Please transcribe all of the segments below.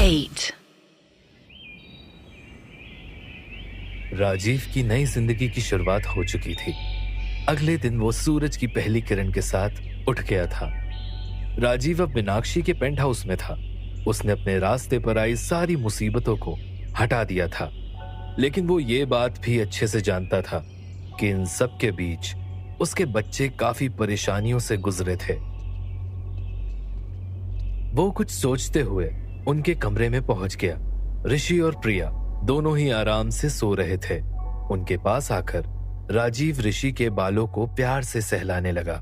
8. राजीव की नई जिंदगी की शुरुआत हो चुकी थी। अगले दिन वो सूरज की पहली किरण के साथ उठ गया था। राजीव अब मीनाक्षी के पेंट हाउस में था। उसने अपने रास्ते पर आई सारी मुसीबतों को हटा दिया था, लेकिन वो ये बात भी अच्छे से जानता था कि इन सब के बीच उसके बच्चे काफी परेशानियों से गुजरे थे। वो कुछ सोचते हुए उनके कमरे में पहुंच गया। ऋषि और प्रिया दोनों ही आराम से सो रहे थे। उनके पास आकर राजीव ऋषि के बालों को प्यार से सहलाने लगा,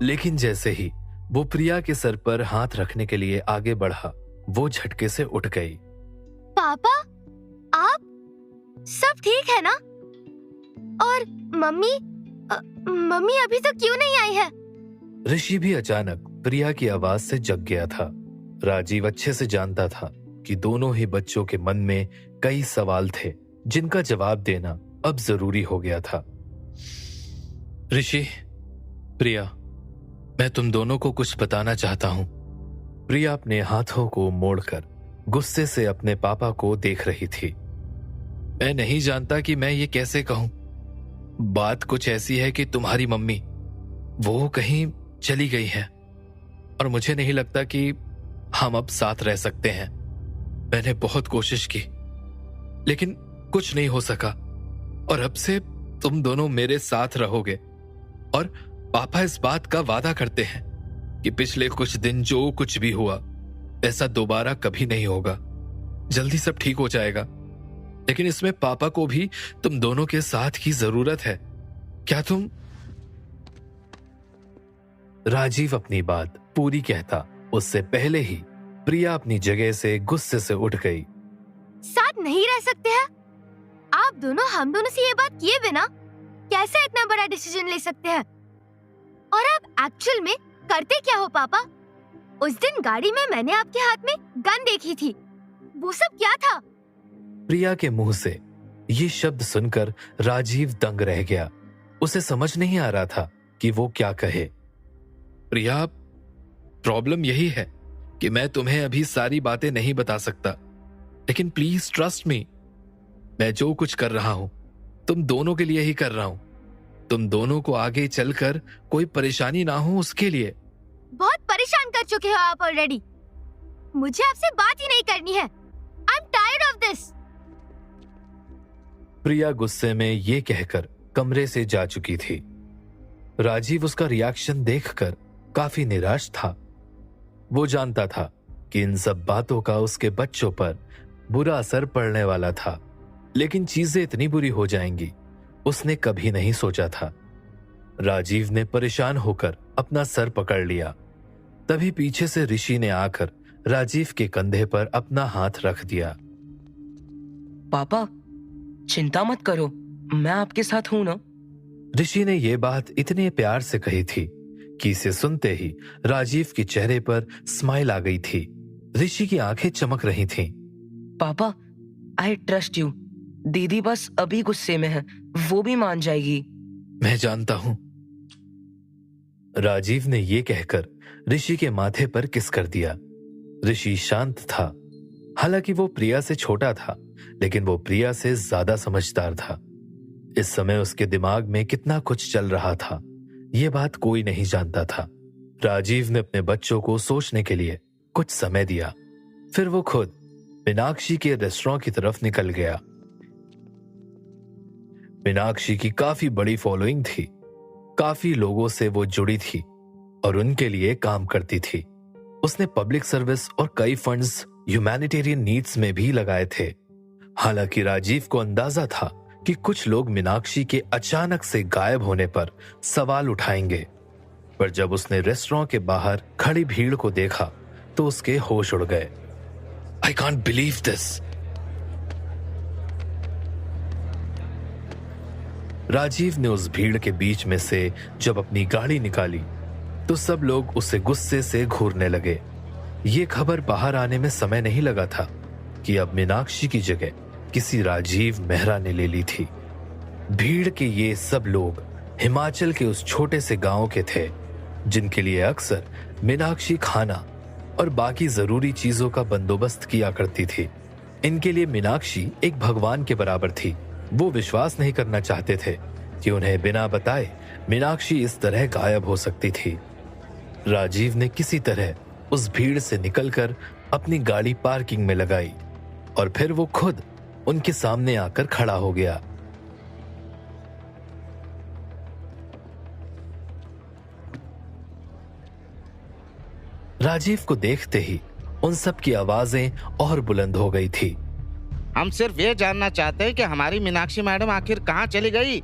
लेकिन जैसे ही वो प्रिया के सर पर हाथ रखने के लिए आगे बढ़ा, वो झटके से उठ गई। पापा, आप सब ठीक है ना? और मम्मी मम्मी अभी तक क्यों नहीं आई है? ऋषि भी अचानक प्रिया की आवाज से जग गया था। राजीव अच्छे से जानता था कि दोनों ही बच्चों के मन में कई सवाल थे जिनका जवाब देना अब जरूरी हो गया था। ऋषि, प्रिया, मैं तुम दोनों को कुछ बताना चाहता हूं। प्रिया अपने हाथों को मोड़कर गुस्से से अपने पापा को देख रही थी। मैं नहीं जानता कि मैं ये कैसे कहूं। बात कुछ ऐसी है कि तुम्हारी मम्मी वो कहीं चली गई है और मुझे नहीं लगता कि हम अब साथ रह सकते हैं। मैंने बहुत कोशिश की, लेकिन कुछ नहीं हो सका और अब से तुम दोनों मेरे साथ रहोगे। और पापा इस बात का वादा करते हैं कि पिछले कुछ दिन जो कुछ भी हुआ ऐसा दोबारा कभी नहीं होगा। जल्दी सब ठीक हो जाएगा, लेकिन इसमें पापा को भी तुम दोनों के साथ की जरूरत है। क्या तुम? राजीव अपनी बात पूरी कहता उससे पहले ही प्रिया अपनी जगह से गुस्से से उठ गई। साथ नहीं रह सकते हैं? आप दोनों हम दोनों से ये बात किए बिना कैसे इतना बड़ा डिसीजन ले सकते हैं? और आप एक्चुअल में करते क्या हो पापा? उस दिन गाड़ी में मैंने आपके हाथ में गन देखी थी, वो सब क्या था? प्रिया के मुंह से ये शब्द सुनकर राजीव दंग रह गया। उसे समझ नहीं आ रहा था कि वो क्या कहे। प्रिया, प्रॉब्लम यही है कि मैं तुम्हें अभी सारी बातें नहीं बता सकता, लेकिन प्लीज ट्रस्ट मी। मैं जो कुछ कर रहा हूं तुम दोनों के लिए ही कर रहा हूं। तुम दोनों को आगे चलकर कोई परेशानी ना हो उसके लिए। बहुत परेशान कर चुके हो आप ऑलरेडी। मुझे आपसे बात ही नहीं करनी है। I am tired of this. Priya गुस्से में ये कहकर कमरे से जा चुकी थी। राजीव उसका रिएक्शन देखकर काफी निराश था। वो जानता था कि इन सब बातों का उसके बच्चों पर बुरा असर पड़ने वाला था, लेकिन चीजें इतनी बुरी हो जाएंगी उसने कभी नहीं सोचा था। राजीव ने परेशान होकर अपना सर पकड़ लिया। तभी पीछे से ऋषि ने आकर राजीव के कंधे पर अपना हाथ रख दिया। पापा, चिंता मत करो, मैं आपके साथ हूं ना। ऋषि ने यह बात इतने प्यार से कही थी कि इसे सुनते ही राजीव के चेहरे पर स्माइल आ गई थी। ऋषि की आंखें चमक रही थीं। पापा, आई ट्रस्ट यू। दीदी बस अभी गुस्से में है, वो भी मान जाएगी। मैं जानता हूं। राजीव ने यह कहकर ऋषि के माथे पर किस कर दिया। ऋषि शांत था। हालांकि वो प्रिया से छोटा था, लेकिन वो प्रिया से ज्यादा समझदार था। इस समय उसके दिमाग में कितना कुछ चल रहा था ये बात कोई नहीं जानता था। राजीव ने अपने बच्चों को सोचने के लिए कुछ समय दिया। फिर वो खुद मीनाक्षी के रेस्टोरेंट की तरफ निकल गया। मीनाक्षी की काफी बड़ी फॉलोइंग थी। काफी लोगों से वो जुड़ी थी और उनके लिए काम करती थी। उसने पब्लिक सर्विस और कई फंड्स ह्यूमैनिटेरियन नीड्स में भी लगाए थे। हालांकि राजीव को अंदाजा था कि कुछ लोग मीनाक्षी के अचानक से गायब होने पर सवाल उठाएंगे, पर जब उसने रेस्टोरेंट के बाहर खड़ी भीड़ को देखा तो उसके होश उड़ गए। I can't believe this. Rajiv ने उस भीड़ के बीच में से जब अपनी गाड़ी निकाली तो सब लोग उसे गुस्से से घूरने लगे। ये खबर बाहर आने में समय नहीं लगा था कि अब मीनाक्षी की जगह किसी राजीव मेहरा ने ले ली थी। भीड़ के ये सब लोग हिमाचल के उस छोटे से गांव के थे जिनके लिए अक्सर मीनाक्षी खाना और बाकी जरूरी चीजों का बंदोबस्त किया करती थी। इनके लिए मीनाक्षी एक भगवान के बराबर थी। वो विश्वास नहीं करना चाहते थे कि उन्हें बिना बताए मीनाक्षी इस तरह गायब हो सकती थी। राजीव ने किसी तरह उस भीड़ से निकलकर अपनी गाड़ी पार्किंग में लगाई और फिर वो खुद उनके सामने आकर खड़ा हो गया। राजीव को देखते ही उन सब की आवाजें और बुलंद हो गई थी। हम सिर्फ ये जानना चाहते हैं कि हमारी मीनाक्षी मैडम आखिर कहाँ चली गई।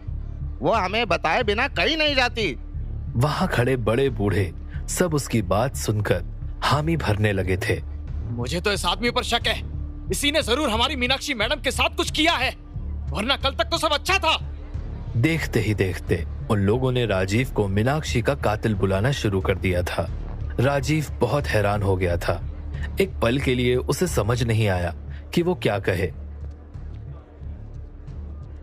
वो हमें बताए बिना कहीं नहीं जाती। वहां खड़े बड़े बूढ़े सब उसकी बात सुनकर हामी भरने लगे थे। मुझे तो इस आदमी पर शक है। इसी ने जरूर हमारी मीनाक्षी मैडम के साथ कुछ किया है, वरना कल तक तो सब अच्छा था। देखते ही देखते उन लोगों ने राजीव को मीनाक्षी का कातिल बुलाना शुरू कर दिया था। राजीव बहुत हैरान हो गया था। एक पल के लिए उसे समझ नहीं आया कि वो क्या कहे।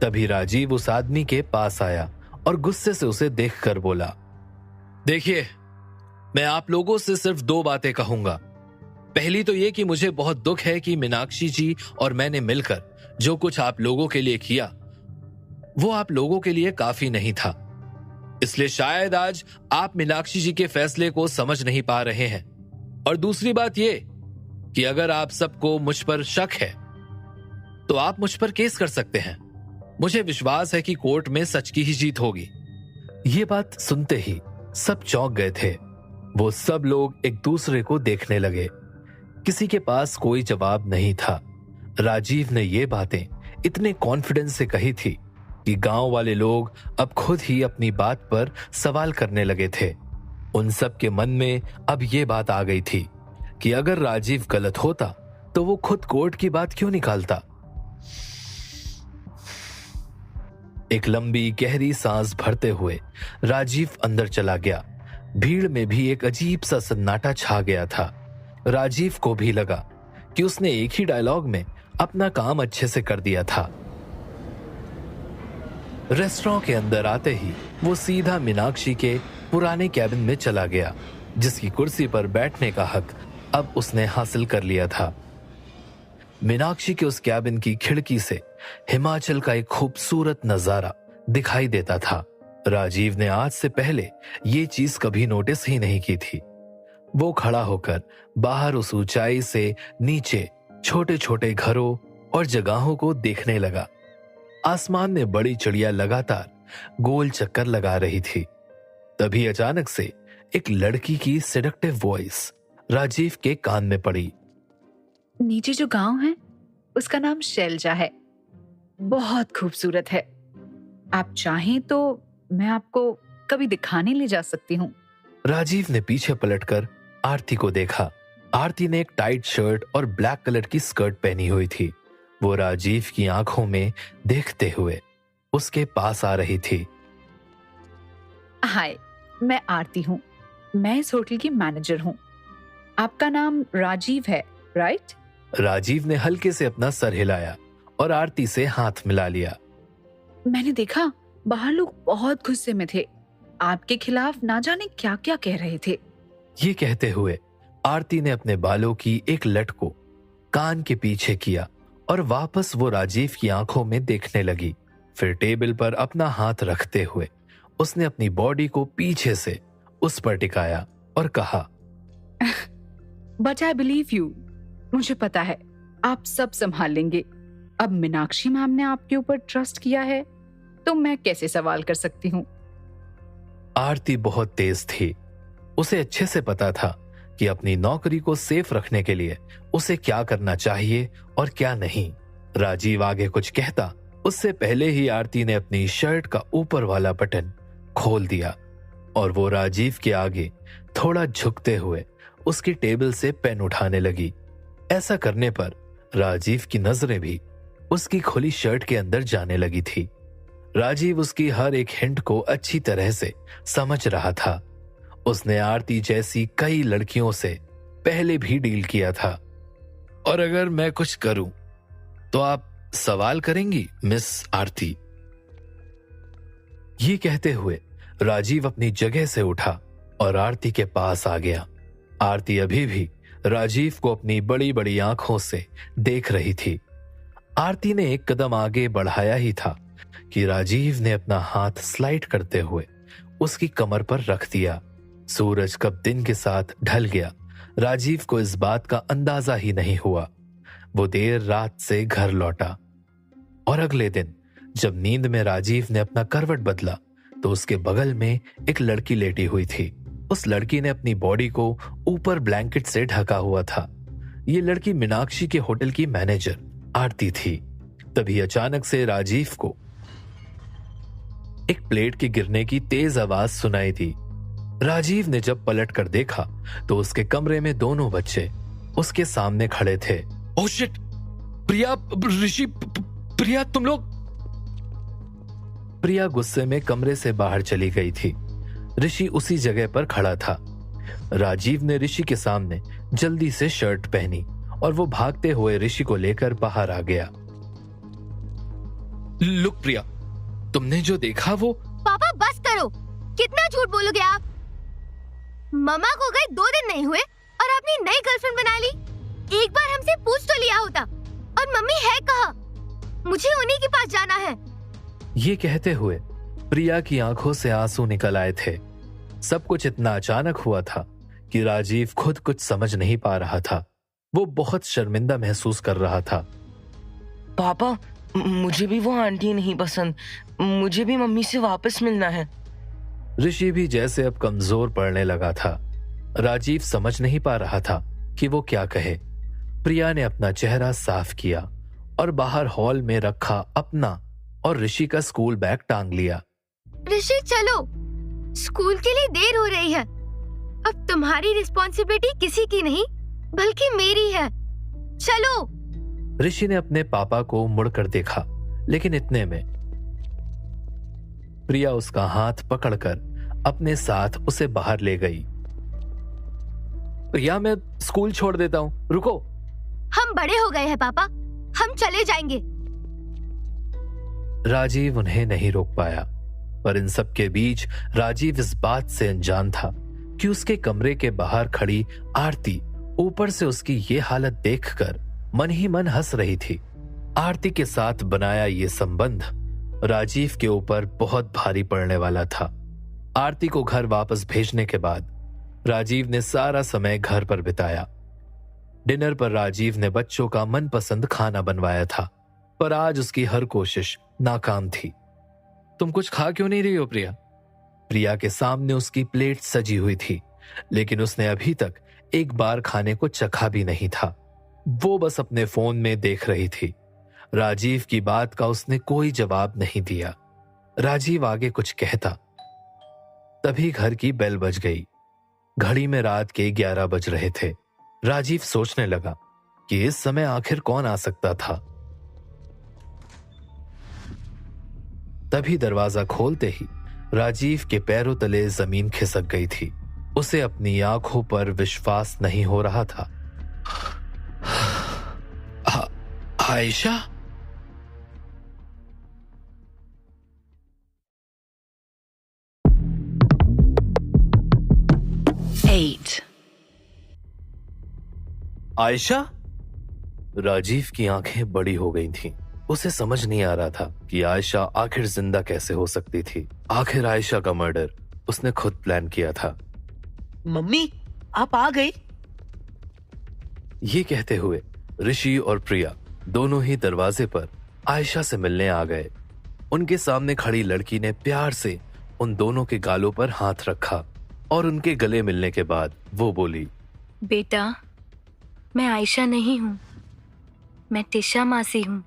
तभी राजीव उस आदमी के पास आया और गुस्से से उसे देखकर बोला, देखिए, मैं आप लोगों से सिर्फ 2 बातें कहूंगा। पहली तो ये कि मुझे बहुत दुख है कि मीनाक्षी जी और मैंने मिलकर जो कुछ आप लोगों के लिए किया वो आप लोगों के लिए काफी नहीं था। इसलिए शायद आज आप मीनाक्षी जी के फैसले को समझ नहीं पा रहे हैं। और दूसरी बात ये कि अगर आप सबको मुझ पर शक है तो आप मुझ पर केस कर सकते हैं। मुझे विश्वास है कि कोर्ट में सच की ही जीत होगी। ये बात सुनते ही सब चौंक गए थे। वो सब लोग एक दूसरे को देखने लगे। किसी के पास कोई जवाब नहीं था। राजीव ने ये बातें इतने कॉन्फिडेंस से कही थी कि गांव वाले लोग अब खुद ही अपनी बात पर सवाल करने लगे थे। उन सब के मन में अब ये बात आ गई थी कि अगर राजीव गलत होता तो वो खुद कोर्ट की बात क्यों निकालता। एक लंबी गहरी सांस भरते हुए राजीव अंदर चला गया। भीड़ में भी एक अजीब सा सन्नाटा छा गया था। राजीव को भी लगा कि उसने एक ही डायलॉग में अपना काम अच्छे से कर दिया था। रेस्टोरेंट के अंदर आते ही वो सीधा मीनाक्षी के पुराने कैबिन में चला गया, जिसकी कुर्सी पर बैठने का हक अब उसने हासिल कर लिया था। मीनाक्षी के उस कैबिन की खिड़की से हिमाचल का एक खूबसूरत नजारा दिखाई देता था। राजीव ने आज से पहले ये चीज कभी नोटिस ही नहीं की थी। वो खड़ा होकर बाहर उस ऊंचाई से नीचे छोटे छोटे घरों और जगहों को देखने लगा। आसमान में बड़ी चिड़िया लगातार गोल चक्कर लगा रही थी। तभी अचानक से एक लड़की की सेडक्टिव वॉइस राजीव के कान में पड़ी। नीचे जो गांव है उसका नाम शैलजा है, बहुत खूबसूरत है। आप चाहें तो मैं आपको कभी दिखाने ले जा सकती हूँ। राजीव ने पीछे पलटकर आरती को देखा। आरती ने एक टाइट शर्ट और ब्लैक कलर की स्कर्ट पहनी हुई थी। वो राजीव की आंखों में देखते हुए उसके पास आ रही थी। हाय, मैं आरती हूँ। मैं इस होटल की मैनेजर हूँ। आपका नाम राजीव है, राइट? राजीव ने हल्के से अपना सर हिलाया और आरती से हाथ मिला लिया। मैंने देखा बाहर लोग बहुत गुस्से में थे। आपके खिलाफ ना जाने क्या क्या कह रहे थे। ये कहते हुए आरती ने अपने बालों की एक लट को कान के पीछे किया और वापस वो राजीव की आंखों में देखने लगी। फिर टेबल पर अपना हाथ रखते हुए उसने अपनी बॉडी को पीछे से उस पर टिकाया और कहा, बट आई बिलीव यू। मुझे पता है आप सब संभाल लेंगे। अब मीनाक्षी मैम ने आपके ऊपर ट्रस्ट किया है तो मैं कैसे सवाल कर सकती हूँ। आरती बहुत तेज थी। उसे अच्छे से पता था कि अपनी नौकरी को सेफ रखने के लिए उसे क्या करना चाहिए और क्या नहीं। राजीव आगे कुछ कहता उससे पहले ही आरती ने अपनी शर्ट का ऊपर वाला बटन खोल दिया और वो राजीव के आगे थोड़ा झुकते हुए उसकी टेबल से पेन उठाने लगी। ऐसा करने पर राजीव की नजरें भी उसकी खुली शर्ट के अंदर जाने लगी थी। राजीव उसकी हर एक हिंट को अच्छी तरह से समझ रहा था। उसने आरती जैसी कई लड़कियों से पहले भी डील किया था। और अगर मैं कुछ करूं तो आप सवाल करेंगी मिस आरती? ये कहते हुए राजीव अपनी जगह से उठा और आरती के पास आ गया। आरती अभी भी राजीव को अपनी बड़ी बड़ी आंखों से देख रही थी। आरती ने एक कदम आगे बढ़ाया ही था कि राजीव ने अपना हाथ स्लाइड करते हुए उसकी कमर पर रख दिया। सूरज कब दिन के साथ ढल गया, राजीव को इस बात का अंदाजा ही नहीं हुआ। वो देर रात से घर लौटा और अगले दिन जब नींद में राजीव ने अपना करवट बदला तो उसके बगल में एक लड़की लेटी हुई थी। उस लड़की ने अपनी बॉडी को ऊपर ब्लैंकेट से ढका हुआ था। ये लड़की मीनाक्षी के होटल की मैनेजर आरती थी। तभी अचानक से राजीव को एक प्लेट के गिरने की तेज आवाज सुनाई दी। राजीव ने जब पलट कर देखा तो उसके कमरे में दोनों बच्चे उसके सामने खड़े थे। Oh shit! प्रिया, ऋषि, प्रिया, तुम लोग। प्रिया गुस्से में कमरे से बाहर चली गई थी। ऋषि उसी जगह पर खड़ा था। राजीव ने ऋषि के सामने जल्दी से शर्ट पहनी और वो भागते हुए ऋषि को लेकर बाहर आ गया। लुक प्रिया, तुमने जो देखा वो। पापा बस करो, कितना झूठ बोलोगे आप? मम्मा को गए 2 दिन नहीं हुए और अपनी नई गर्लफ्रेंड बना ली। एक बार हमसे पूछ तो लिया होता। और मम्मी है कहाँ? मुझे उन्हीं के पास जाना है। ये कहते हुए प्रिया की आंखों से आंसू निकल आए थे। सब कुछ इतना अचानक हुआ था कि राजीव खुद कुछ समझ नहीं पा रहा था। वो बहुत शर्मिंदा महसूस कर रहा था। पापा, मुझे भी वो आंटी नहीं पसंद। मुझे भी मम्मी से वापस मिलना है। ऋषि भी जैसे अब कमजोर पड़ने लगा था। राजीव समझ नहीं पा रहा था कि वो क्या कहे। प्रिया ने अपना चेहरा साफ किया और बाहर हॉल में रखा अपना और ऋषि का स्कूल बैग टांग लिया। ऋषि चलो, स्कूल के लिए देर हो रही है। अब तुम्हारी रिस्पॉन्सिबिलिटी किसी की नहीं बल्कि मेरी है। चलो। ऋषि ने अपने पापा को मुड़कर देखा, लेकिन इतने में प्रिया उसका हाथ पकड़कर अपने साथ उसे बाहर ले गई। प्रिया, मैं स्कूल छोड़ देता हूं, रुको। हम बड़े हो गए हैं पापा, हम चले जाएंगे। राजीव उन्हें नहीं रोक पाया, पर इन सब के बीच राजीव इस बात से अनजान था कि उसके कमरे के बाहर खड़ी आरती ऊपर से उसकी ये हालत देखकर मन ही मन हंस रही थी। आरती के साथ बनाया ये संबंध राजीव के ऊपर बहुत भारी पड़ने वाला था। आरती को घर वापस भेजने के बाद राजीव ने सारा समय घर पर बिताया। डिनर पर राजीव ने बच्चों का मनपसंद खाना बनवाया था, पर आज उसकी हर कोशिश नाकाम थी। तुम कुछ खा क्यों नहीं रही हो प्रिया? प्रिया के सामने उसकी प्लेट सजी हुई थी, लेकिन उसने अभी तक एक बार खाने को चखा भी नहीं था। वो बस अपने फोन में देख रही थी। राजीव की बात का उसने कोई जवाब नहीं दिया। राजीव आगे कुछ कहता, तभी घर की बेल बज गई। घड़ी में रात के 11 बज रहे थे। राजीव सोचने लगा कि इस समय आखिर कौन आ सकता था। तभी दरवाजा खोलते ही राजीव के पैरों तले जमीन खिसक गई थी। उसे अपनी आंखों पर विश्वास नहीं हो रहा था। आयशा? आयशा? राजीव की आंखें बड़ी हो गई थीं। उसे समझ नहीं आ रहा था कि आयशा आखिर जिंदा कैसे हो सकती थी। आखिर आयशा का मर्डर उसने खुद प्लान किया था। मम्मी, आप आ गई? ये कहते हुए ऋषि और प्रिया दोनों ही दरवाजे पर आयशा से मिलने आ गए। उनके सामने खड़ी लड़की ने प्यार से उन दोनों के गालों पर हाथ रखा और उनके गले मिलने के बाद वो बोली, बेटा, मैं आयशा नहीं हूँ, मैं तिशा मासी हूँ।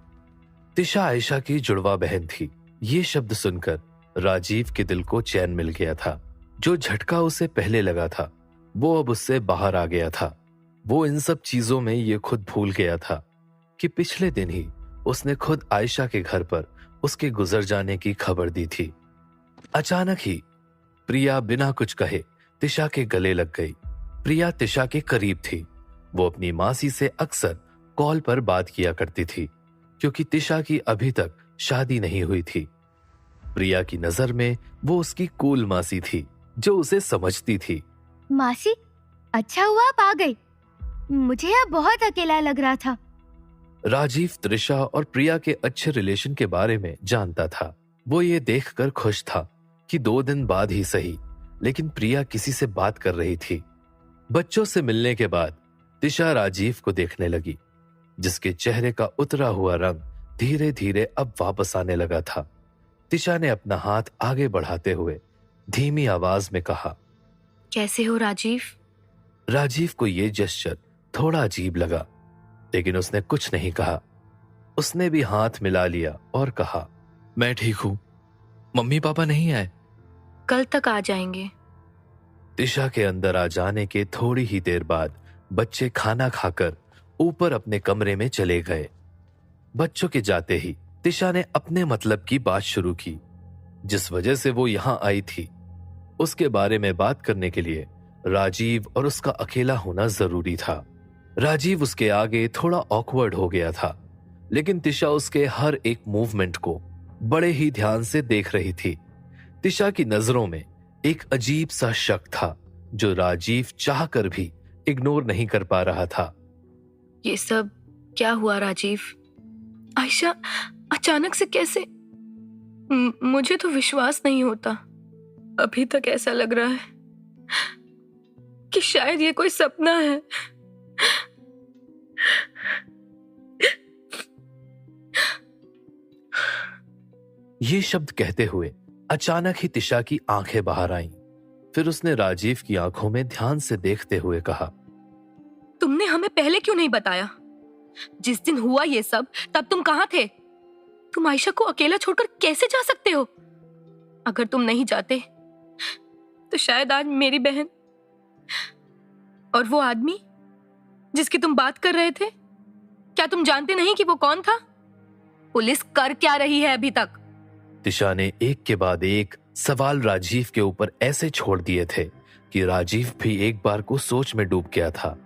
तिशा आयशा की जुड़वा बहन थी। ये शब्द सुनकर राजीव के दिल को चैन मिल गया था। जो झटका उसे पहले लगा था वो अब उससे बाहर आ गया था। वो इन सब चीजों में ये खुद भूल गया था कि पिछले दिन ही उसने खुद आयशा के घर पर उसके गुजर जाने की खबर दी थी। अचानक ही प्रिया बिना कुछ कहे तिशा के गले लग गई। प्रिया तिशा के करीब थी। वो अपनी मासी से अक्सर कॉल पर बात किया करती थी, क्योंकि तिशा की अभी तक शादी नहीं हुई थी। प्रिया की नजर में वो उसकी कूल मासी थी, जो उसे समझती थी। मासी, अच्छा हुआ आप आ गई। मुझे यहाँ बहुत अकेला लग रहा था। राजीव त्रिशा और प्रिया के अच्छे रिलेशन के बारे में जानता था। वो ये देखकर खुश था कि 2 दिन बाद ही सही, लेकिन प्रिया किसी से बात कर रही थी। बच्चों से मिलने के बाद त्रिशा राजीव को देखने लगी, जिसके चेहरे का उतरा हुआ रंग धीरे धीरे अब वापस आने लगा था। त्रिशा ने अपना हाथ आगे बढ़ाते हुए धीमी आवाज में कहा, कैसे हो राजीव? राजीव को यह जेस्चर थोड़ा अजीब लगा, लेकिन उसने कुछ नहीं कहा। उसने भी हाथ मिला लिया और कहा, मैं ठीक हूं, मम्मी पापा नहीं आए? कल तक आ जाएंगे। त्रिशा के अंदर आ जाने के थोड़ी ही देर बाद बच्चे खाना खाकर ऊपर अपने कमरे में चले गए। बच्चों के जाते ही त्रिशा ने अपने मतलब की बात शुरू की, जिस वजह से वो यहां आई थी। उसके बारे में बात करने के लिए राजीव और उसका अकेला होना जरूरी था। राजीव उसके आगे थोड़ा ऑकवर्ड हो गया था, लेकिन त्रिशा उसके हर एक मूवमेंट को बड़े ही ध्यान से देख रही थी। त्रिशा की नजरों में एक अजीब सा शक था, जो राजीव चाहकर भी इग्नोर नहीं कर पा रहा था। ये सब क्या हुआ राजीव? आयशा अचानक से कैसे? मुझे तो विश्वास नहीं होता। अभी तक ऐसा लग रहा है कि शायद ये कोई सपना है। ये शब्द कहते हुए अचानक ही त्रिशा की आंखें बाहर आईं। फिर उसने राजीव की आंखों में ध्यान से देखते हुए कहा, तुमने हमें पहले क्यों नहीं बताया? जिस दिन हुआ ये सब तब तुम कहां थे? तुम आयशा को अकेला छोड़कर कैसे जा सकते हो? अगर तुम नहीं जाते तो शायद आज मेरी बहन और वो आदमी जिसकी तुम बात कर रहे थे, क्या तुम जानते नहीं कि वो कौन था? पुलिस कर क्या रही है अभी तक? त्रिशा ने एक के बाद एक सवाल राजीव के ऊपर ऐसे छोड़ दिए थे कि राजीव भी एक बार को सोच में डूब गया था,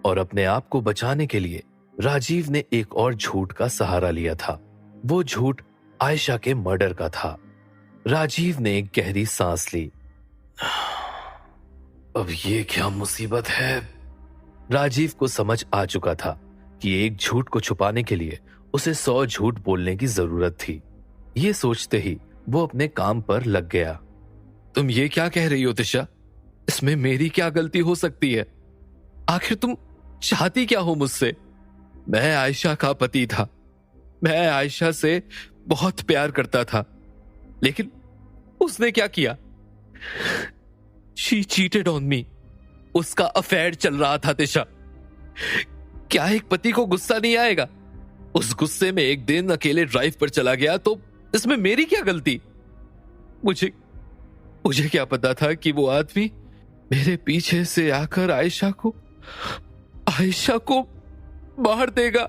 और अपने आप को बचाने के लिए राजीव ने एक और झूठ का सहारा लिया था। वो झूठ आयशा के मर्डर का था। राजीव ने एक गहरी सांस ली। अब ये क्या मुसीबत है? राजीव को समझ आ चुका था कि एक झूठ को छुपाने के लिए उसे 100 झूठ बोलने की जरूरत थी। ये सोचते ही वो अपने काम पर लग गया। तुम ये क्या कह रही हो त्रिशा? इसमें मेरी क्या गलती हो सकती है? आखिर तुम चाहती क्या हो मुझसे? मैं आयशा का पति था। मैं आयशा से बहुत प्यार करता था, लेकिन उसने क्या किया? She cheated on me. उसका अफेयर चल रहा था त्रिशा। क्या एक पति को गुस्सा नहीं आएगा? उस गुस्से में एक दिन अकेले ड्राइव पर चला गया, तो इसमें मेरी क्या गलती? मुझे क्या पता था कि वो आदमी मेरे पीछे से आकर आयशा को मार देगा।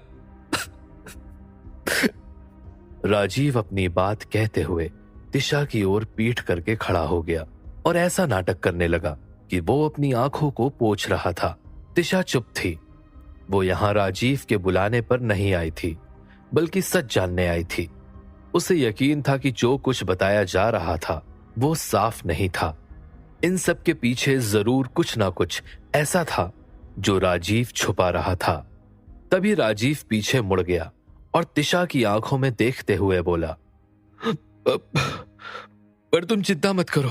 राजीव अपनी बात कहते हुए त्रिशा की ओर पीठ करके खड़ा हो गया और ऐसा नाटक करने लगा कि वो अपनी आंखों को पोंछ रहा था। त्रिशा चुप थी। वो यहां राजीव के बुलाने पर नहीं आई थी, बल्कि सच जानने आई थी। उसे यकीन था कि जो कुछ बताया जा रहा था वो साफ नहीं था। इन सब के पीछे जरूर कुछ ना कुछ ऐसा था जो राजीव छुपा रहा था। तभी राजीव पीछे मुड़ गया और त्रिशा की आंखों में देखते हुए बोला, पर तुम चिंता मत करो,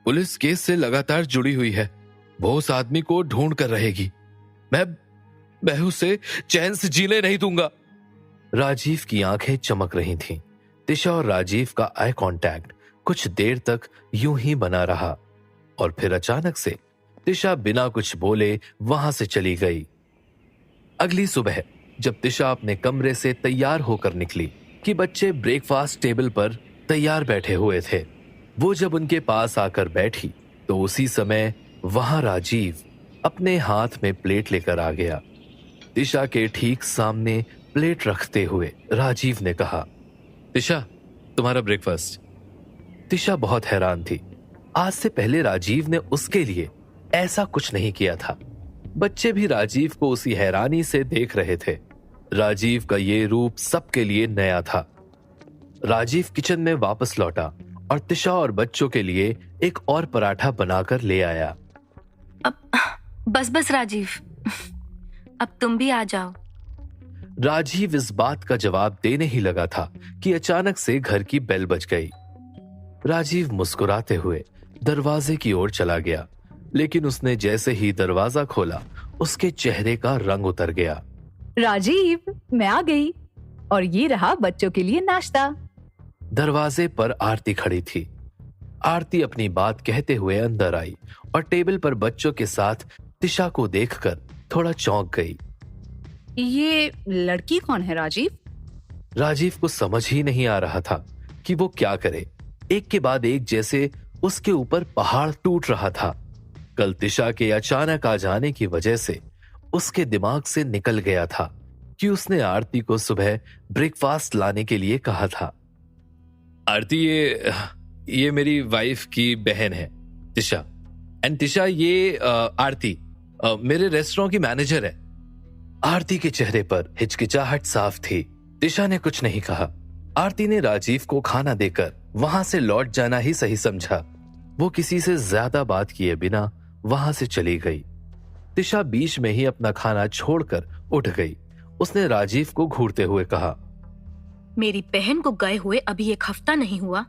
पुलिस केस से लगातार जुड़ी हुई है। वो उस आदमी को ढूंढ कर रहेगी। मैं उसे चैन से जीने नहीं दूंगा। राजीव की आंखें चमक रही थीं। त्रिशा और राजीव का आई कांटेक्ट कुछ देर तक यूं ही बना रहा, और फिर अचानक से त्रिशा बिना कुछ बोले वहां से चली गई। अगली सुबह जब त्रिशा अपने कमरे से तैयार होकर निकली कि बच्चे ब्रेकफास्ट टेबल पर तैयार बैठे हुए थे, वो जब उनके पास आकर बैठी तो उसी समय वहां राजीव अपने हाथ में प्लेट लेकर आ गया। त्रिशा के ठीक सामने प्लेट रखते हुए राजीव ने कहा, त्रिशा, तुम्हारा ब्रेकफास्ट। त्रिशा बहुत हैरान थी। आज से पहले राजीव ने उसके लिए ऐसा कुछ नहीं किया था। बच्चे भी राजीव को उसी हैरानी से देख रहे थे। राजीव का ये रूप सबके लिए नया था। राजीव किचन में वापस लौटा और त्रिशा और बच्चों के लिए एक और पराठा बनाकर ले आया। अब बस राजीव, अब तुम भी आ जाओ। राजीव इस बात का जवाब देने ही लगा था कि अचानक से घर की बेल बज गई। राजीव मुस्कुराते हुए दरवाजे की ओर चला गया, लेकिन उसने जैसे ही दरवाजा खोला उसके चेहरे का रंग उतर गया। राजीव, मैं आ गई और ये रहा बच्चों के लिए नाश्ता। दरवाजे पर आरती खड़ी थी। आरती अपनी बात कहते हुए अंदर आई और टेबल पर बच्चों के साथ तिशा को देखकर थोड़ा चौंक गई। ये लड़की कौन है राजीव? राजीव को समझ ही नहीं आ रहा था कि वो क्या करे। एक के बाद एक जैसे उसके ऊपर पहाड़ टूट रहा था। कल तिशा के अचानक आ जाने की वजह से उसके दिमाग से निकल गया था कि उसने आरती को सुबह ब्रेकफास्ट लाने के लिए कहा था। आरती, ये मेरी वाइफ की बहन है तिशा, एंड तिशा ये आरती मेरे रेस्टोरेंट की मैनेजर है। आरती के चेहरे पर हिचकिचाहट साफ थी। तिशा ने कुछ नहीं कहा। आरती ने राजीव को खाना देकर वहां से लौट जाना ही सही समझा। वो किसी से ज्यादा बात किए बिना वहां से चली गई। तिशा बीच में ही अपना खाना छोड़कर उठ गई। उसने राजीव को घूरते हुए कहा, मेरी बहन को गए हुए अभी 1 हफ्ता नहीं हुआ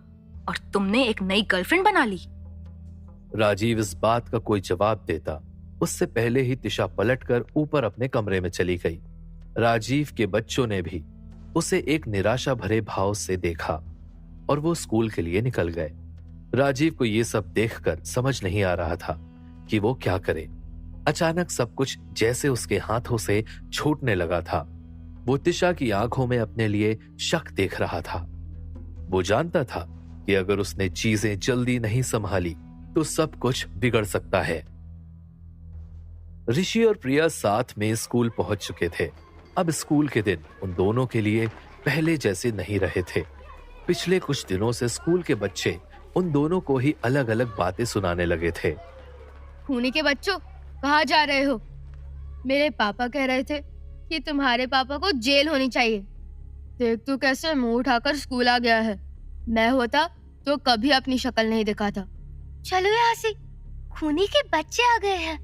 और तुमने एक नई गर्लफ्रेंड बना ली। राजीव इस बात का कोई जवाब देता उससे पहले ही तिशा पलटकर ऊपर अपने कमरे में चली गई। राजीव के बच्चों ने भी उसे एक निराशा भरे भाव से देखा और वो स्कूल के लिए निकल गए। राजीव को ये सब देखकर समझ नहीं आ रहा था कि वो क्या करे। अचानक सब कुछ जैसे उसके हाथों से छूटने लगा था। वो तिशा की आंखों में अपने लिए शक देख रहा था। वो जानता था कि अगर उसने चीजें जल्दी नहीं संभाली तो सब कुछ बिगड़ सकता है। ऋषि और प्रिया साथ में स्कूल पहुंच चुके थे। अब स्कूल के दिन उन दोनों के लिए पहले जैसे नहीं रहे थे। पिछले कुछ दिनों से स्कूल के बच्चे उन दोनों को ही अलग अलग बातें सुनाने लगे थे। खूनी के बच्चों, कहाँ जा रहे हो? मेरे पापा कह रहे थे कि तुम्हारे पापा को जेल होनी चाहिए। देख तू कैसे मुंह उठाकर स्कूल आ गया है। मैं होता तो कभी अपनी शक्ल नहीं दिखाता। चलो यहाँ से, खूनी के बच्चे आ गए हैं।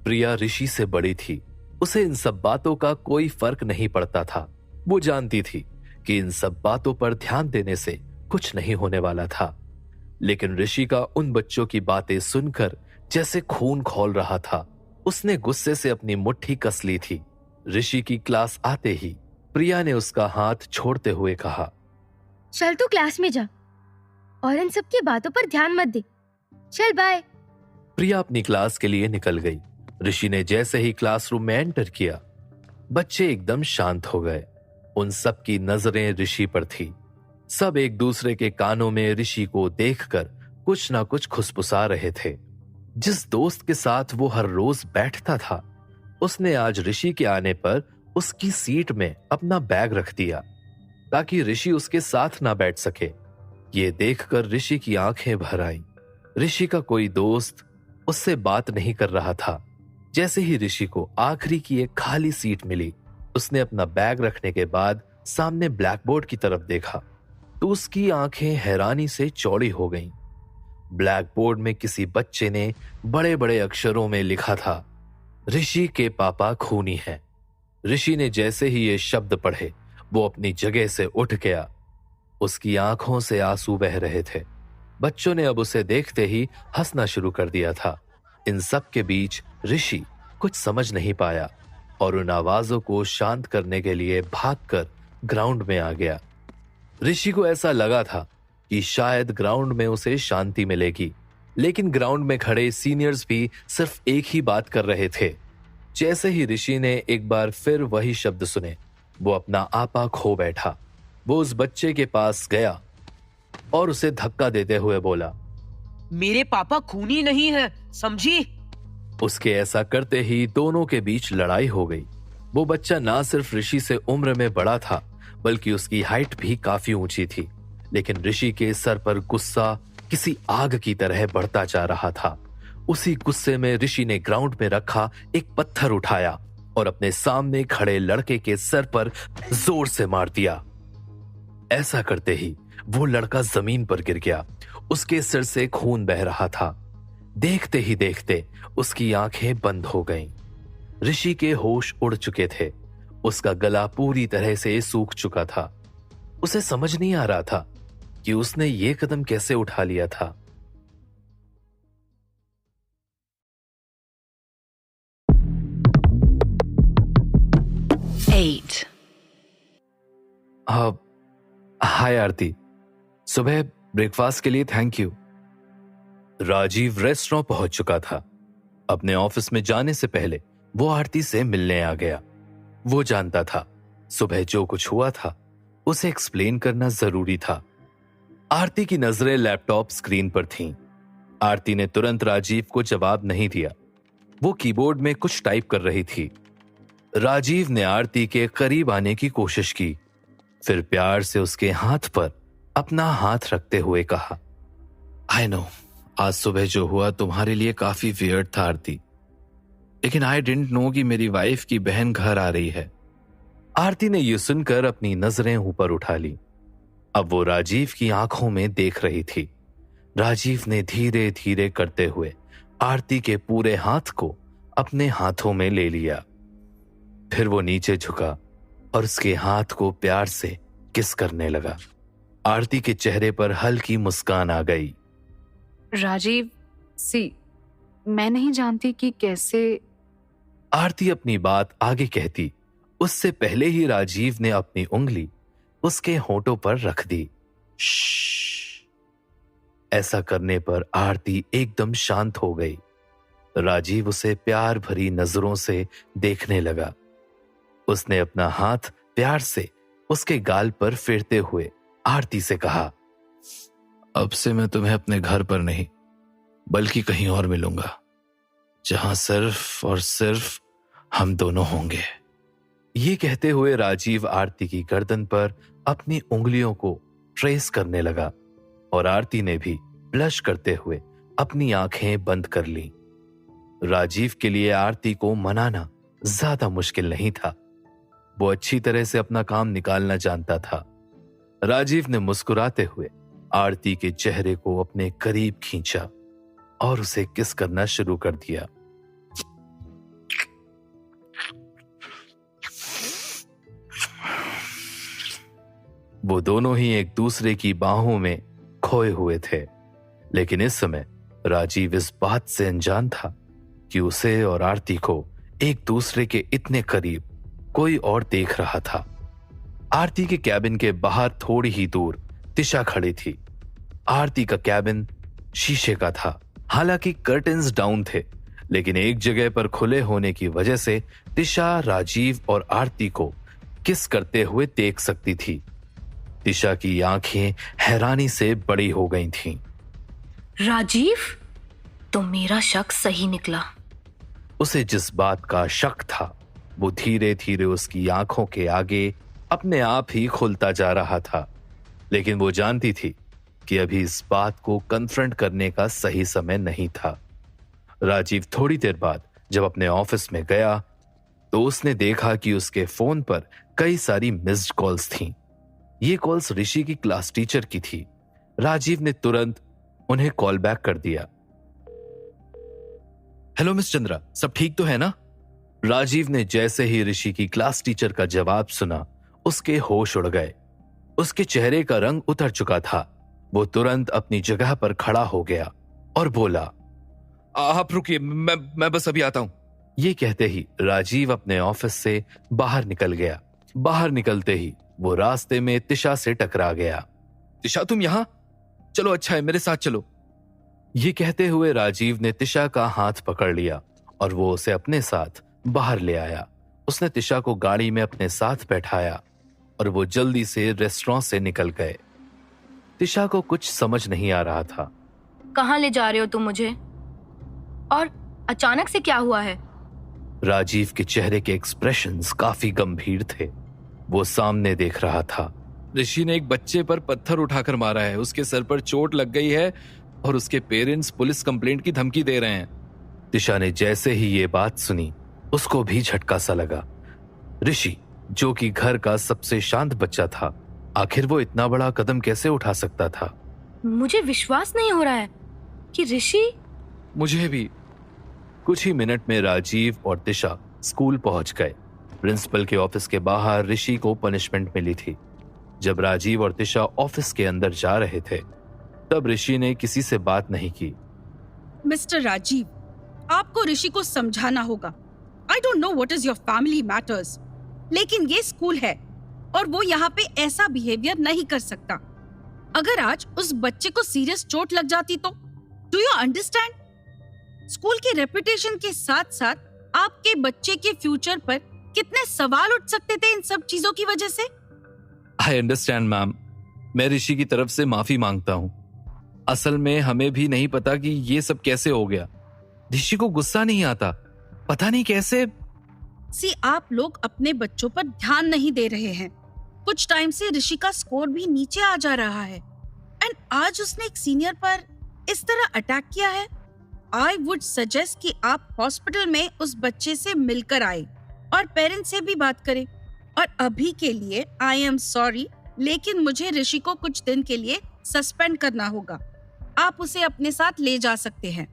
प्रिया ऋषि से बड़ी थी। उसे इन सब बातों का कोई फर्क नहीं पड़ता था। वो जानती थी कि इन सब बातों पर ध्यान देने से कुछ नहीं होने वाला था। लेकिन ऋषि का उन बच्चों की बातें सुनकर जैसे खून खौल रहा था। उसने गुस्से से अपनी मुट्ठी कस ली थी। ऋषि की क्लास आते ही प्रिया ने उसका हाथ छोड़ते हुए कहा, चल तू क्लास में जा और इन सब की बातों पर ध्यान मत दे। चल बाय। प्रिया अपनी क्लास के लिए निकल गई। ऋषि ने जैसे ही क्लासरूम में एंटर किया, बच्चे एकदम शांत हो गए। उन सब की नजरें ऋषि पर थी। सब एक दूसरे के कानों में ऋषि को देखकर कुछ ना कुछ खुसफुसा रहे थे। जिस दोस्त के साथ वो हर रोज बैठता था, उसने आज ऋषि के आने पर उसकी सीट में अपना बैग रख दिया ताकि ऋषि उसके साथ ना बैठ सके। ये देखकर ऋषि की आंखें भर आईं। ऋषि का कोई दोस्त उससे बात नहीं कर रहा था। जैसे ही ऋषि को आखिरी की एक खाली सीट मिली, उसने अपना बैग रखने के बाद सामने ब्लैक बोर्ड की तरफ देखा तो उसकी आंखें हैरानी से चौड़ी हो गईं। ब्लैक बोर्ड में किसी बच्चे ने बड़े बड़े अक्षरों में लिखा था, ऋषि के पापा खूनी हैं। ऋषि ने जैसे ही ये शब्द पढ़े, वो अपनी जगह से उठ गया। उसकी आंखों से आंसू बह रहे थे। बच्चों ने अब उसे देखते ही हंसना शुरू कर दिया था। इन सब के बीच ऋषि कुछ समझ नहीं पाया और उन आवाजों को शांत करने के लिए भागकर ग्राउंड में आ गया। ऋषि को ऐसा लगा था कि शायद ग्राउंड में उसे शांति मिलेगी, लेकिन ग्राउंड में खड़े सीनियर्स भी सिर्फ एक ही बात कर रहे थे। जैसे ही ऋषि ने एक बार फिर वही शब्द सुने, वो अपना आपा खो बैठा। वो उस बच्चे के पास गया और उसे धक्का देते हुए बोला, मेरे पापा खूनी नहीं है, समझी? उसके ऐसा करते ही दोनों के बीच लड़ाई हो गई। वो बच्चा ना सिर्फ ऋषि से उम्र में बड़ा था, बल्कि उसकी हाइट भी काफी ऊंची थी। लेकिन ऋषि के सर पर गुस्सा किसी आग की तरह बढ़ता जा रहा था। उसी गुस्से में ऋषि ने ग्राउंड में रखा एक पत्थर उठाया और अपने सामने खड़े लड़के के सर पर जोर से मार दिया। ऐसा करते ही वो लड़का जमीन पर गिर गया। उसके सिर से खून बह रहा था। देखते ही देखते उसकी आंखें बंद हो गईं। ऋषि के होश उड़ चुके थे। उसका गला पूरी तरह से सूख चुका था। उसे समझ नहीं आ रहा था कि उसने ये कदम कैसे उठा लिया था। हाय आरती, सुबह ब्रेकफास्ट के लिए थैंक यू। राजीव रेस्टोरेंट पहुंच चुका था। अपने ऑफिस में जाने से पहले वो आरती से मिलने आ गया। वो जानता था सुबह जो कुछ हुआ था उसे एक्सप्लेन करना जरूरी था। आरती की नजरें लैपटॉप स्क्रीन पर थीं। आरती ने तुरंत राजीव को जवाब नहीं दिया। वो कीबोर्ड में कुछ टाइप कर रही थी। राजीव ने आरती के करीब आने की कोशिश की, फिर प्यार से उसके हाथ पर अपना हाथ रखते हुए कहा, आई नो आज सुबह जो हुआ तुम्हारे लिए काफी वियर्ड था आरती, लेकिन आई डिडंट नो कि मेरी वाइफ की बहन घर आ रही है। आरती ने यह सुनकर अपनी नजरें ऊपर उठा ली। अब वो राजीव की आंखों में देख रही थी। राजीव ने धीरे धीरे करते हुए आरती के पूरे हाथ को अपने हाथों में ले लिया। फिर वो नीचे झुका और उसके हाथ को प्यार से किस करने लगा। आरती के चेहरे पर हल्की मुस्कान आ गई। राजीव मैं नहीं जानती कि कैसे। आरती अपनी बात आगे कहती उससे पहले ही राजीव ने अपनी उंगली उसके होठों पर रख दी। श्श्श। ऐसा करने पर आरती एकदम शांत हो गई। राजीव उसे प्यार भरी नजरों से देखने लगा। उसने अपना हाथ प्यार से उसके गाल पर फेरते हुए आरती से कहा, अब से मैं तुम्हें अपने घर पर नहीं बल्कि कहीं और मिलूंगा, जहां सिर्फ और सिर्फ हम दोनों होंगे। ये कहते हुए राजीव आरती की गर्दन पर अपनी उंगलियों को ट्रेस करने लगा और आरती ने भी ब्लश करते हुए अपनी आंखें बंद कर ली। राजीव के लिए आरती को मनाना ज्यादा मुश्किल नहीं था। वो अच्छी तरह से अपना काम निकालना जानता था। राजीव ने मुस्कुराते हुए आरती के चेहरे को अपने करीब खींचा और उसे किस करना शुरू कर दिया। वो दोनों ही एक दूसरे की बाहों में खोए हुए थे, लेकिन इस समय राजीव इस बात से अनजान था कि उसे और आरती को एक दूसरे के इतने करीब कोई और देख रहा था। आरती के कैबिन के बाहर थोड़ी ही दूर तिशा खड़ी थी। आरती का कैबिन शीशे का था। हालांकि कर्टन्स डाउन थे, लेकिन एक जगह पर खुले होने की वजह से तिशा राजीव और आरती को किस करते हुए देख सकती थी। तिशा की आंखें हैरानी से बड़ी हो गई थीं। राजीव, तो मेरा शक सही निकला। उसे जिस बात का शक था वो धीरे धीरे उसकी आंखों के आगे अपने आप ही खुलता जा रहा था, लेकिन वो जानती थी कि अभी इस बात को कन्फ्रंट करने का सही समय नहीं था। राजीव थोड़ी देर बाद जब अपने ऑफिस में गया तो उसने देखा कि उसके फोन पर कई सारी मिस्ड कॉल्स थीं। ये कॉल्स ऋषि की क्लास टीचर की थी। राजीव ने तुरंत उन्हें कॉल बैक कर दिया। हेलो मिस चंद्रा, सब ठीक तो है ना? राजीव ने जैसे ही ऋषि की क्लास टीचर का जवाब सुना उसके होश उड़ गए। उसके चेहरे का रंग उतर चुका था। वो तुरंत अपनी जगह पर खड़ा हो गया और बोला, आप रुकिए, मैं बस अभी आता हूं। ये कहते ही राजीव अपने ऑफिस से बाहर निकल गया। बाहर निकलते ही वो रास्ते में तिशा से टकरा गया। तिशा, तुम यहां? चलो अच्छा है, मेरे साथ चलो। ये कहते हुए राजीव ने तिशा का हाथ पकड़ लिया और वो उसे अपने साथ बाहर ले आया। उसने तिशा को गाड़ी में अपने साथ बैठाया और वो जल्दी से रेस्टोरेंट से निकल गए। तिशा को कुछ समझ नहीं आ रहा था। कहाँ ले जा रहे हो तुम मुझे? और अचानक से क्या हुआ है? राजीव के चेहरे के एक्सप्रेशंस काफी गंभीर थे। वो सामने देख रहा था। ऋषि ने एक बच्चे पर पत्थर उठाकर मारा है, उसके सर पर चोट लग गई है और उसके पेरेंट्स पुलिस कंप्लेंट की धमकी दे रहे हैं। तिशा ने जैसे ही ये बात सुनी उसको भी झटका सा लगा। ऋषि, जो कि घर का सबसे शांत बच्चा था, आखिर वो इतना बड़ा कदम कैसे उठा सकता था? मुझे विश्वास नहीं हो रहा है कि ऋषि। मुझे भी। कुछ ही मिनट में राजीव और तिशा स्कूल पहुंच गए। प्रिंसिपल के ऑफिस के बाहर ऋषि को पनिशमेंट मिली थी। जब राजीव और तिशा ऑफिस के अंदर जा रहे थे तब ऋषि ने किसी से बात नहीं की। मिस्टर राजीव, आपको ऋषि को समझाना होगा। I don't know what is your family matters, लेकिन ये स्कूल है और वो यहाँ पे ऐसा बिहेवियर नहीं कर सकता। अगर आज उस बच्चे को सीरियस चोट लग जाती तो डू यू अंडरस्टैंड? स्कूल की रेपुटेशन के साथ साथ आपके बच्चे के फ्यूचर पर कितने सवाल उठ सकते थे इन सब चीजों की वजह से। आई अंडरस्टैंड मैम, मैं ऋषि की तरफ से माफी मांगता हूँ। असल में हमें भी नहीं पता कि ये सब कैसे हो गया। ऋषि को गुस्सा नहीं आता, पता नहीं कैसे। आप लोग अपने बच्चों पर ध्यान नहीं दे रहे हैं। कुछ टाइम से ऋषि का स्कोर भी नीचे आ जा रहा है एंड आज उसने एक सीनियर पर इस तरह अटैक किया है। आई वुड सजेस्ट कि आप हॉस्पिटल में उस बच्चे से मिलकर आए और पेरेंट्स से भी बात करें। और अभी के लिए आई एम सॉरी, लेकिन मुझे ऋषि को कुछ दिन के लिए सस्पेंड करना होगा। आप उसे अपने साथ ले जा सकते हैं।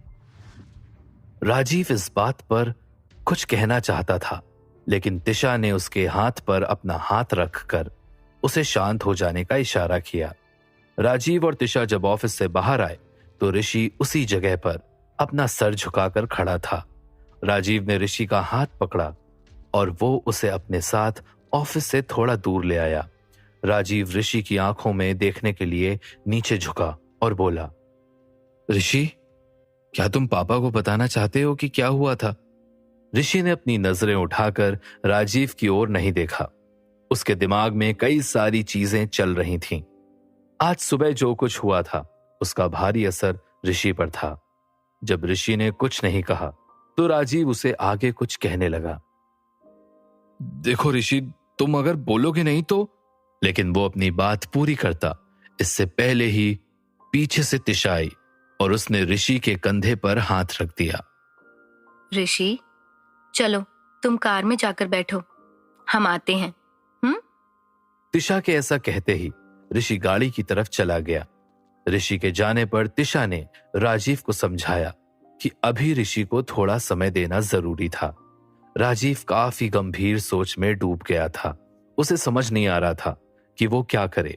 राजीव इस बात पर कुछ कहना चाहता था, लेकिन तिशा ने उसके हाथ पर अपना हाथ रखकर उसे शांत हो जाने का इशारा किया। राजीव और तिशा जब ऑफिस से बाहर आए तो ऋषि उसी जगह पर अपना सर झुकाकर खड़ा था। राजीव ने ऋषि का हाथ पकड़ा और वो उसे अपने साथ ऑफिस से थोड़ा दूर ले आया। राजीव ऋषि की आंखों में देखने के लिए नीचे झुका और बोला, ऋषि, क्या तुम पापा को बताना चाहते हो कि क्या हुआ था? ऋषि ने अपनी नजरें उठाकर राजीव की ओर नहीं देखा। उसके दिमाग में कई सारी चीजें चल रही थीं। आज सुबह जो कुछ हुआ था उसका भारी असर ऋषि पर था। जब ऋषि ने कुछ नहीं कहा तो राजीव उसे आगे कुछ कहने लगा। देखो ऋषि, तुम अगर बोलोगे नहीं तो। लेकिन वो अपनी बात पूरी करता इससे पहले ही पीछे से तिशा आई और उसने ऋषि के कंधे पर हाथ रख दिया। ऋषि, चलो तुम कार में जाकर बैठो, हम आते हैं। तिशा के ऐसा कहते ही ऋषि गाड़ी की तरफ चला गया। ऋषि के जाने पर तिशा ने राजीव को समझाया कि अभी ऋषि को थोड़ा समय देना जरूरी था। राजीव काफी गंभीर सोच में डूब गया था। उसे समझ नहीं आ रहा था कि वो क्या करे।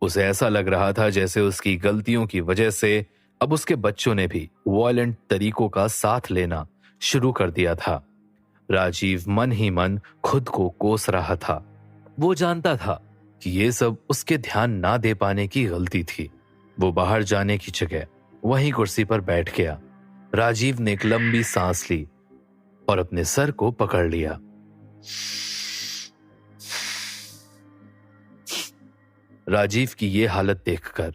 उसे ऐसा लग रहा था जैसे उसकी गलतियों की वजह से अब उसके बच्चों ने भी वॉयलेंट तरीकों का साथ लेना शुरू कर दिया था। राजीव मन ही मन खुद को कोस रहा था। वो जानता था कि ये सब उसके ध्यान ना दे पाने की गलती थी। वो बाहर जाने की जगह वहीं कुर्सी पर बैठ गया। राजीव ने एक लंबी सांस ली और अपने सर को पकड़ लिया। राजीव की ये हालत देखकर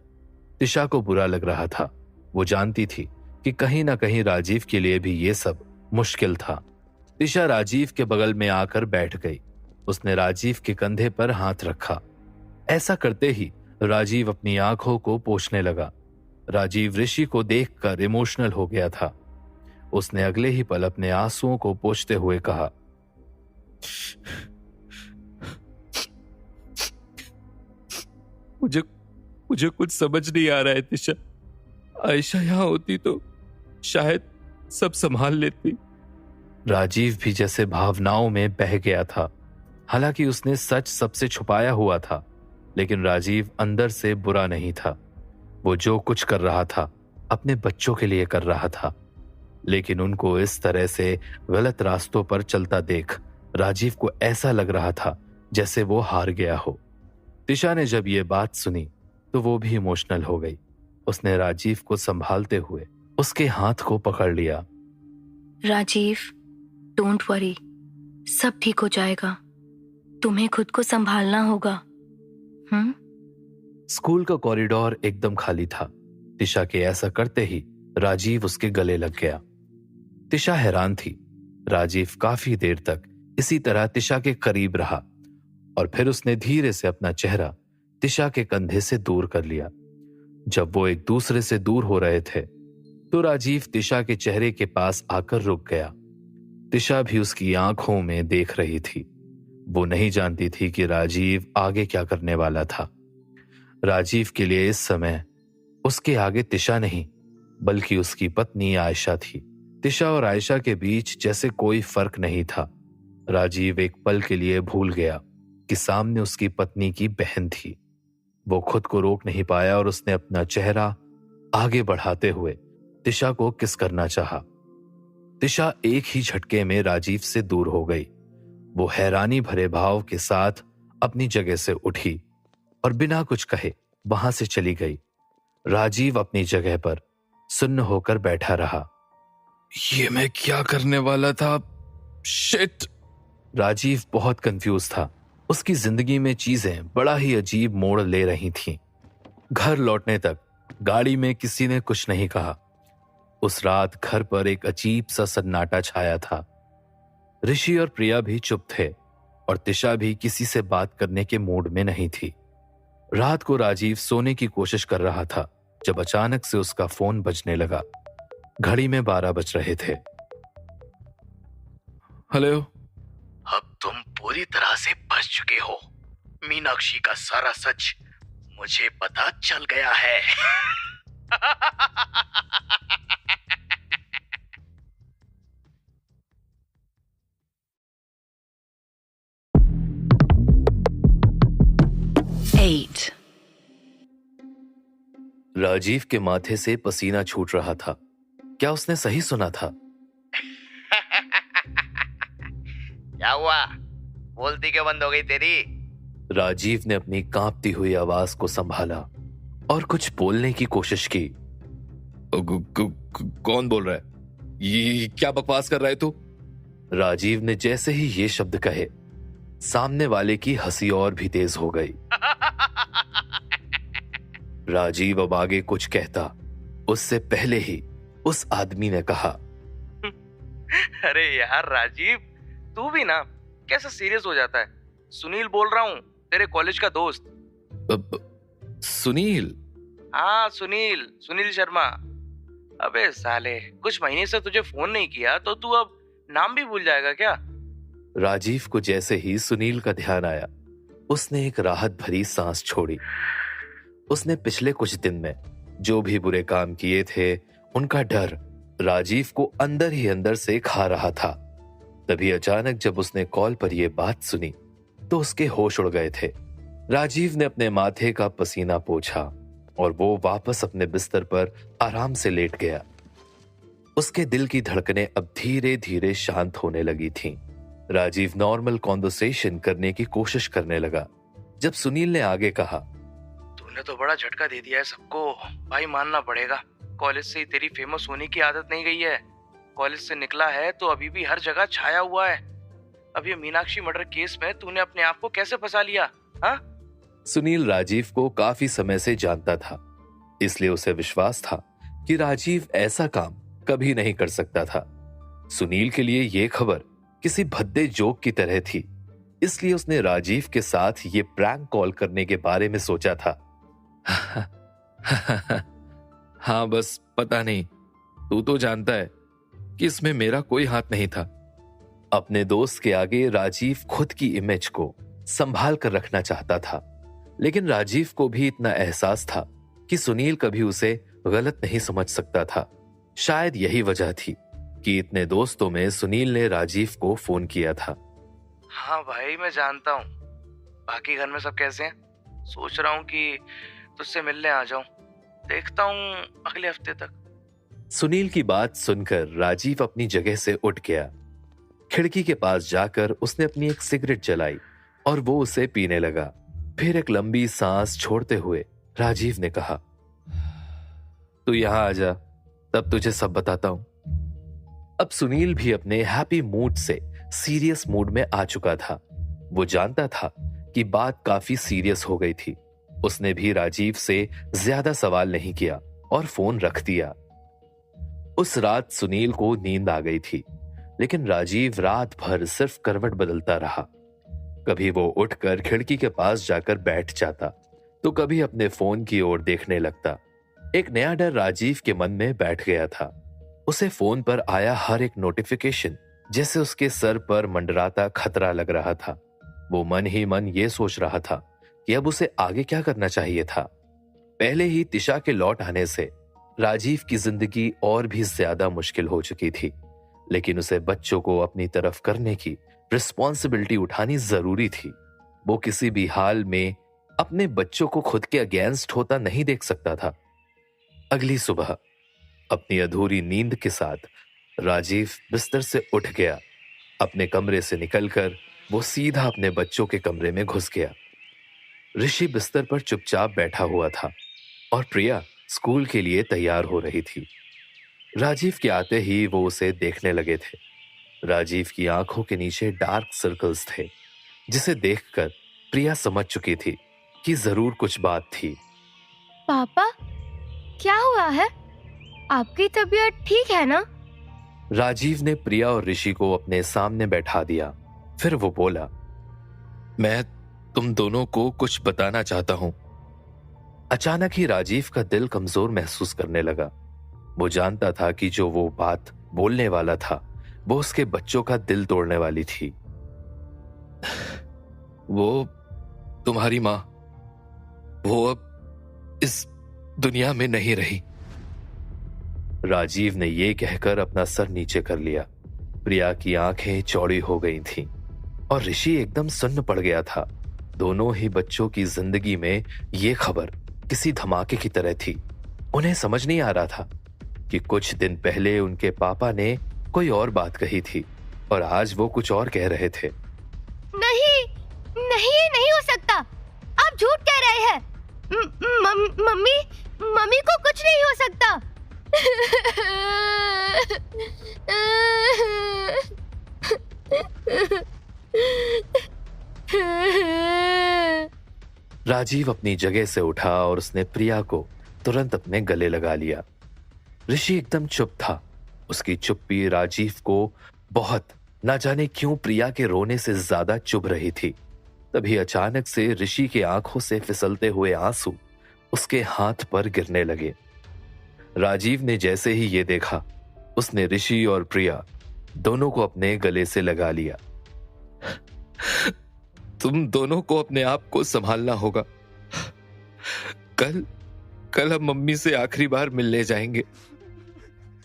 तिशा को बुरा लग रहा था। वो जानती थी कि कहीं ना कहीं राजीव के लिए भी ये सब मुश्किल था। तिशा राजीव के बगल में आकर बैठ गई। उसने राजीव के कंधे पर हाथ रखा। ऐसा करते ही राजीव अपनी आंखों को पोंछने लगा। राजीव ऋषि को देखकर इमोशनल हो गया था। उसने अगले ही पल अपने आंसुओं को पोंछते हुए कहा, मुझे कुछ समझ नहीं आ रहा है तिशा। आयशा यहां होती तो शायद सब संभाल लेती। राजीव भी जैसे भावनाओं में बह गया था। हालांकि उसने सच सबसे छुपाया हुआ था, लेकिन राजीव अंदर से बुरा नहीं था। वो जो कुछ कर रहा था अपने बच्चों के लिए कर रहा था, लेकिन उनको इस तरह से गलत रास्तों पर चलता देख राजीव को ऐसा लग रहा था जैसे वो हार गया हो। तिशा ने जब ये बात सुनी तो वो भी इमोशनल हो गई। उसने राजीव को संभालते हुए उसके हाथ को पकड़ लिया। राजीव, डोंट वरी, सब ठीक हो जाएगा। तुम्हें खुद को संभालना होगा। स्कूल का कॉरिडोर एकदम खाली था। तिशा के ऐसा करते ही राजीव उसके गले लग गया। तिशा हैरान थी। राजीव काफी देर तक इसी तरह तिशा के करीब रहा और फिर उसने धीरे से अपना चेहरा तिशा के कंधे से दूर कर लिया। जब वो एक दूसरे से दूर हो रहे थे तो राजीव तिशा के चेहरे के पास आकर रुक गया। तिशा भी उसकी आंखों में देख रही थी। वो नहीं जानती थी कि राजीव आगे क्या करने वाला था। राजीव के लिए इस समय उसके आगे तिशा नहीं बल्कि उसकी पत्नी आयशा थी। तिशा और आयशा के बीच जैसे कोई फर्क नहीं था। राजीव एक पल के लिए भूल गया कि सामने उसकी पत्नी की बहन थी। वो खुद को रोक नहीं पाया और उसने अपना चेहरा आगे बढ़ाते हुए तिशा को किस करना चाहा। तिशा एक ही झटके में राजीव से दूर हो गई। वो हैरानी भरे भाव के साथ अपनी जगह से उठी और बिना कुछ कहे वहां से चली गई। राजीव अपनी जगह पर सुन्न होकर बैठा रहा। ये मैं क्या करने वाला था? शिट! राजीव बहुत कंफ्यूज था। उसकी जिंदगी में चीजें बड़ा ही अजीब मोड़ ले रही थीं। घर लौटने तक गाड़ी में किसी ने कुछ नहीं कहा। उस रात घर पर एक अजीब सा सन्नाटा छाया था। ऋषि और प्रिया भी चुप थे और तिशा भी किसी से बात करने के मूड में नहीं थी। रात को राजीव सोने की कोशिश कर रहा था जब अचानक से उसका फोन बजने लगा। घड़ी में 12 बज रहे थे। हेलो। अब तुम पूरी तरह से फंस चुके हो। मीनाक्षी का सारा सच मुझे पता चल गया है। राजीव के माथे से पसीना छूट रहा था। क्या उसने सही सुना था? क्या हुआ? बोलती क्यों बंद हो गई तेरी? राजीव ने अपनी कांपती हुई आवाज को संभाला और कुछ बोलने की कोशिश की। कौन बोल रहा है? ये क्या बकवास कर रहा है तू? राजीव ने जैसे ही ये शब्द कहे, सामने वाले की हंसी और भी तेज हो गई। राजीव अब आगे कुछ कहता, उससे पहले ही उस आदमी ने कहा, अरे यार राजीव, तू भी ना कैसे सीरियस हो जाता है? सुनील बोल रहा हूँ, तेरे कॉलेज का दोस्त। सुनील? हाँ सुनील शर्मा। अबे साले, कुछ महीने से तुझे फोन नहीं किया तो तू अब नाम भी भूल जाएगा क्या? राजीव को जैसे ही सुनील का ध्यान आया, उसने एक राहत भरी सांस छोड़ी। उसने पिछले कुछ दिन में जो भी बुरे काम किए थे, उनका डर राजीव को अंदर ही अंदर से खा रहा था। तभी अचानक जब उसने कॉल पर यह बात सुनी तो उसके होश उड़ गए थे। राजीव ने अपने माथे का पसीना पोंछा और वो वापस अपने बिस्तर पर आराम से लेट गया। उसके दिल की धड़कनें अब धीरे धीरे शांत होने लगी थीं। राजीव नॉर्मल कॉन्वर्सेशन करने की कोशिश करने लगा जब सुनील ने आगे कहा, तूने तो बड़ा झटका दे दिया है सबको भाई, मानना पड़ेगा। कॉलेज से ही तेरी फेमस होने की आदत नहीं गई है। कॉलेज से निकला है तो अभी भी हर जगह छाया हुआ है। अब ये मीनाक्षी मर्डर केस में तूने अपने आप को कैसे फंसा लिया? हाँ? सुनील राजीव को काफी समय से जानता था, इसलिए उसे विश्वास था कि राजीव ऐसा काम कभी नहीं कर सकता था। सुनील के लिए यह खबर किसी भद्दे जोक की तरह थी, इसलिए उसने राजीव के साथ ये प्रैंक कॉल करने के बारे में सोचा था। हाँ, बस पता नहीं, तू तो जानता है कि इसमें मेरा कोई हाथ नहीं था। अपने दोस्त के आगे राजीव खुद की इमेज को संभाल कर रखना चाहता था, लेकिन राजीव को भी इतना एहसास था कि सुनील कभी उसे गलत नहीं समझ सकता था। शायद यही वजह थी कि इतने दोस्तों में सुनील ने राजीव को फोन किया था। हाँ भाई, मैं जानता हूँ। बाकी घर में सब कैसे हैं? सोच रहा हूँ कि तुझसे मिलने आ जाऊं। देखता हूँ अगले हफ्ते तक। सुनील की बात सुनकर राजीव अपनी जगह से उठ गया। खिड़की के पास जाकर उसने अपनी एक सिगरेट जलाई और वो उसे पीने लगा। फिर एक लंबी सांस छोड़ते हुए राजीव ने कहा, तू यहां आ जा, तब तुझे सब बताता हूं। अब सुनील भी अपने हैप्पी मूड से सीरियस मूड में आ चुका था। वो जानता था कि बात काफी सीरियस हो गई थी। उसने भी राजीव से ज्यादा सवाल नहीं किया और फोन रख दिया। उस रात सुनील को नींद आ गई थी, लेकिन राजीव रात भर सिर्फ करवट बदलता रहा। कभी वो उठकर खिड़की के पास जाकर बैठ जाता तो कभी अपने फोन की ओर देखने लगता। एक नया डर राजीव के मन में बैठ गया था। उसे फोन पर आया हर एक नोटिफिकेशन जैसे उसके सर पर मंडराता खतरा लग रहा था। वो मन ही मन ये सोच रहा था कि अब उसे आगे क्या करना चाहिए था। पहले ही तिशा के लौट आने से राजीव की जिंदगी और भी ज्यादा मुश्किल हो चुकी थी, लेकिन उसे बच्चों को अपनी तरफ करने की रिस्पॉन्सिबिलिटी उठानी जरूरी थी। वो किसी भी हाल में अपने बच्चों को खुद के अगेंस्ट होता नहीं देख सकता था। अगली सुबह अपनी अधूरी नींद के साथ राजीव बिस्तर से उठ गया। अपने कमरे से निकलकर वो सीधा अपने बच्चों के कमरे में घुस गया। ऋषि बिस्तर पर चुपचाप बैठा हुआ था और प्रिया स्कूल के लिए तैयार हो रही थी। राजीव के आते ही वो उसे देखने लगे थे। राजीव की आंखों के नीचे डार्क सर्कल्स थे, जिसे देखकर प्रिया समझ चुकी थी कि जरूर कुछ बात थी। पापा, क्या हुआ है? आपकी तबीयत ठीक है ना? राजीव ने प्रिया और ऋषि को अपने सामने बैठा दिया। फिर वो बोला, मैं तुम दोनों को कुछ बताना चाहता हूं। अचानक ही राजीव का दिल कमजोर महसूस करने लगा। वो जानता था कि जो वो बात बोलने वाला था वो उसके बच्चों का दिल तोड़ने वाली थी। वो तुम्हारी मां, वो अब इस दुनिया में नहीं रही। राजीव ने ये कहकर अपना सर नीचे कर लिया। प्रिया की आंखें चौड़ी हो गई थीं और ऋषि एकदम सुन्न पड़ गया था। दोनों ही बच्चों की जिंदगी में ये खबर किसी धमाके की तरह थी। उन्हें समझ नहीं आ रहा था कि कुछ दिन पहले उनके पापा ने कोई और बात कही थी और आज वो कुछ और कह रहे थे। नहीं, नहीं, ये नहीं हो सकता। आप झूठ कह रहे हैं। मम्मी को कुछ नहीं हो सकता। राजीव अपनी जगह से उठा और उसने प्रिया को तुरंत अपने गले लगा लिया। ऋषि एकदम चुप था। उसकी चुप्पी राजीव को बहुत, ना जाने क्यों, प्रिया के रोने से ज्यादा चुभ रही थी। तभी अचानक से ऋषि के आंखों से फिसलते हुए आंसू उसके हाथ पर गिरने लगे। राजीव ने जैसे ही ये देखा, उसने ऋषि और प्रिया दोनों को अपने गले से लगा लिया। तुम दोनों को अपने आप को संभालना होगा। कल हम मम्मी से आखिरी बार मिलने जाएंगे।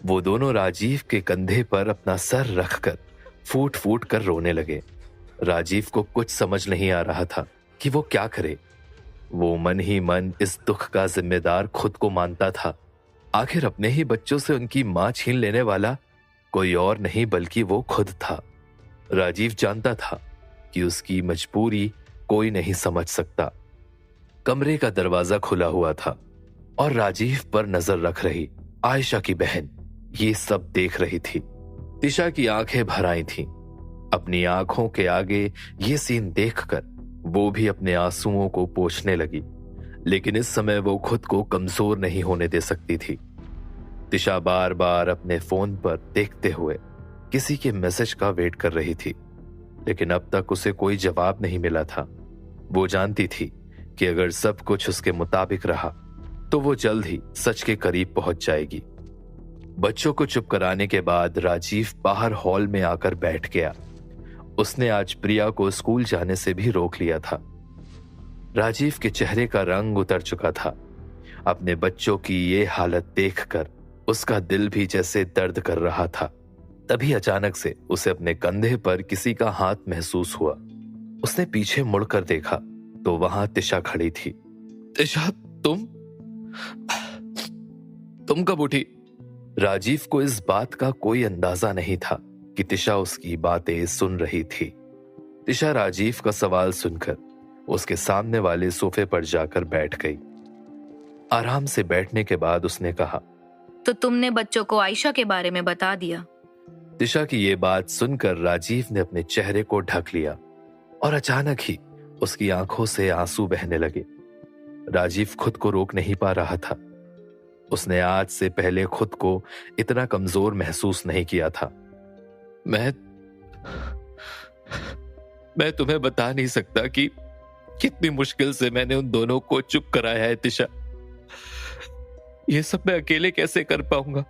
वो दोनों राजीव के कंधे पर अपना सर रखकर फूट फूट कर रोने लगे। राजीव को कुछ समझ नहीं आ रहा था कि वो क्या करे। वो मन ही मन इस दुख का जिम्मेदार खुद को मानता था। आखिर अपने ही बच्चों से उनकी मां छीन लेने वाला कोई और नहीं बल्कि वो खुद था। राजीव जानता था कि उसकी मजबूरी कोई नहीं समझ सकता। कमरे का दरवाजा खुला हुआ था और राजीव पर नजर रख रही आयशा की बहन ये सब देख रही थी। तिशा की आंखें भर आई थीं। अपनी आंखों के आगे ये सीन देखकर वो भी अपने आंसुओं को पोंछने लगी, लेकिन इस समय वो खुद को कमजोर नहीं होने दे सकती थी। तिशा बार बार अपने फोन पर देखते हुए किसी के मैसेज का वेट कर रही थी, लेकिन अब तक उसे कोई जवाब नहीं मिला था। वो जानती थी कि अगर सब कुछ उसके मुताबिक रहा तो वो जल्द ही सच के करीब पहुंच जाएगी। बच्चों को चुप कराने के बाद राजीव बाहर हॉल में आकर बैठ गया। उसने आज प्रिया को स्कूल जाने से भी रोक लिया था। राजीव के चेहरे का रंग उतर चुका था। अपने बच्चों की ये हालत देखकर उसका दिल भी जैसे दर्द कर रहा था। तभी अचानक से उसे अपने कंधे पर किसी का हाथ महसूस हुआ। उसने पीछे मुड़कर देखा तो वहां तिशा खड़ी थी। तिशा, तुम कब उठी? राजीव को इस बात का कोई अंदाजा नहीं था कि तिशा उसकी बातें सुन रही थी। तिशा राजीव का सवाल सुनकर उसके सामने वाले सोफे पर जाकर बैठ गई। आराम से बैठने के बाद उसने कहा, तो तुमने बच्चों को आयशा के बारे में बता दिया? तिशा की ये बात सुनकर राजीव ने अपने चेहरे को ढक लिया और अचानक ही उसकी आंखों से आंसू बहने लगे। राजीव खुद को रोक नहीं पा रहा था। उसने आज से पहले खुद को इतना कमजोर महसूस नहीं किया था। मैं तुम्हें बता नहीं सकता कि कितनी मुश्किल से मैंने उन दोनों को चुप कराया है तिशा। ये सब मैं अकेले कैसे कर पाऊंगा,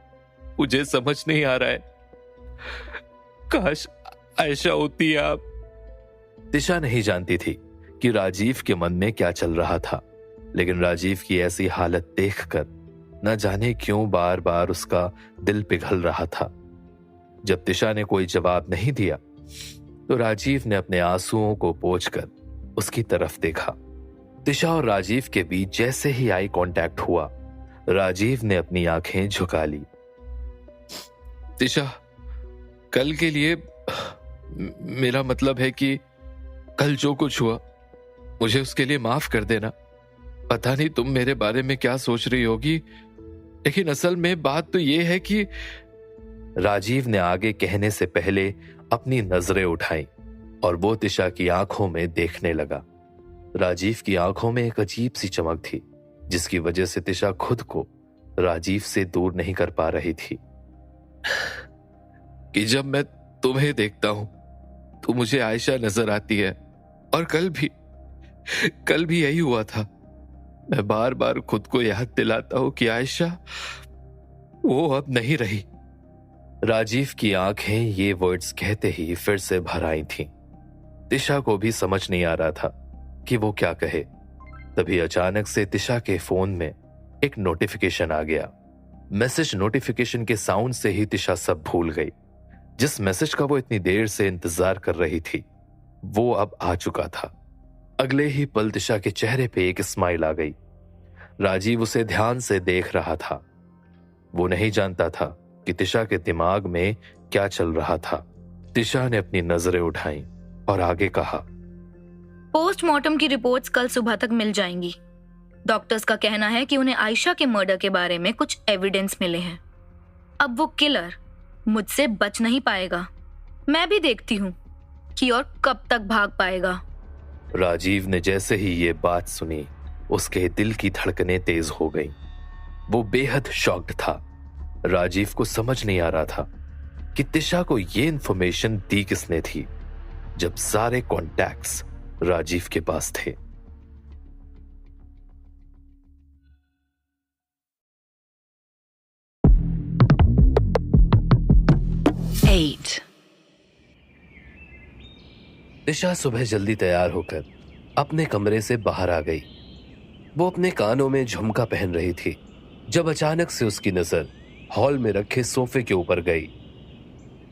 मुझे समझ नहीं आ रहा है। काश आयशा होती आप। तिशा नहीं जानती थी कि राजीव के मन में क्या चल रहा था, लेकिन राजीव की ऐसी हालत देखकर न जाने क्यों बार बार उसका दिल पिघल रहा था। जब तिशा ने कोई जवाब नहीं दिया तो राजीव ने अपने आंसुओं को पोंछकर उसकी तरफ देखा। तिशा और राजीव के बीच जैसे ही आई कांटेक्ट हुआ, राजीव ने अपनी आंखें झुका ली। तिशा, कल के लिए मेरा मतलब है कि कल जो कुछ हुआ मुझे उसके लिए माफ कर देना। पता नहीं तुम मेरे बारे में क्या सोच रही होगी, लेकिन असल में बात तो यह है कि राजीव ने आगे कहने से पहले अपनी नजरें उठाई और वो तिशा की आंखों में देखने लगा। राजीव की आंखों में एक अजीब सी चमक थी, जिसकी वजह से तिशा खुद को राजीव से दूर नहीं कर पा रही थी। कि जब मैं तुम्हें देखता हूं तो मुझे आयशा नजर आती है, और कल भी यही हुआ था। मैं बार बार खुद को याद दिलाता हूं कि आयशा वो अब नहीं रही। राजीव की आंखें ये वर्ड्स कहते ही फिर से भर आई थीं। तिशा को भी समझ नहीं आ रहा था कि वो क्या कहे। तभी अचानक से तिशा के फोन में एक नोटिफिकेशन आ गया। मैसेज नोटिफिकेशन के साउंड से ही तिशा सब भूल गई। जिस मैसेज का वो इतनी देर से इंतजार कर रही थी वो अब आ चुका था। अगले ही पल तिशा के चेहरे पे एक स्माइल आ गई। राजीव उसे ध्यान से देख रहा था। वो नहीं जानता था कि तिशा के दिमाग में क्या चल रहा था। तिशा ने अपनी नजरें उठाई और आगे कहा, पोस्टमार्टम की रिपोर्ट्स कल सुबह तक मिल जाएंगी। डॉक्टर्स का कहना है कि उन्हें आयशा के मर्डर के बारे में कुछ एविडेंस मिले हैं। अब वो किलर मुझसे बच नहीं पाएगा। मैं भी देखती हूँ कि और कब तक भाग पाएगा। राजीव ने जैसे ही ये बात सुनी, उसके दिल की धड़कनें तेज हो गईं। वो बेहद शॉक्ड था। राजीव को समझ नहीं आ रहा था कि तिशा को ये इंफॉर्मेशन दी किसने थी, जब सारे कॉन्टैक्ट्स राजीव के पास थे। तिशा सुबह जल्दी तैयार होकर अपने कमरे से बाहर आ गई। वो अपने कानों में झुमका पहन रही थी जब अचानक से उसकी नजर हॉल में रखे सोफे के ऊपर गई।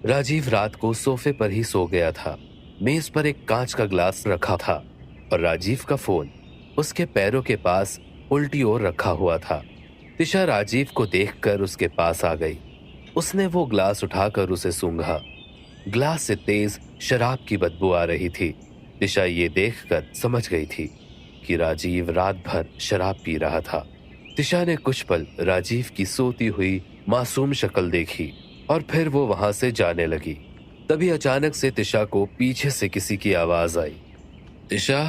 राजीव रात को सोफे पर ही सो गया था। मेज पर एक कांच का ग्लास रखा था और राजीव का फोन उसके पैरों के पास उल्टी ओर रखा हुआ था। तिशा राजीव को देखकर उसके पास आ गई। उसने वो ग्लास उठाकर उसे सूंघा। ग्लास से तेज शराब की बदबू आ रही थी। तिशा ये देखकर समझ गई थी कि राजीव रात भर शराब पी रहा था। तिशा ने कुछ पल राजीव की सोती हुई मासूम शक्ल देखी और फिर वो वहां से जाने लगी। तभी अचानक से तिशा को पीछे से किसी की आवाज आई, तिशा।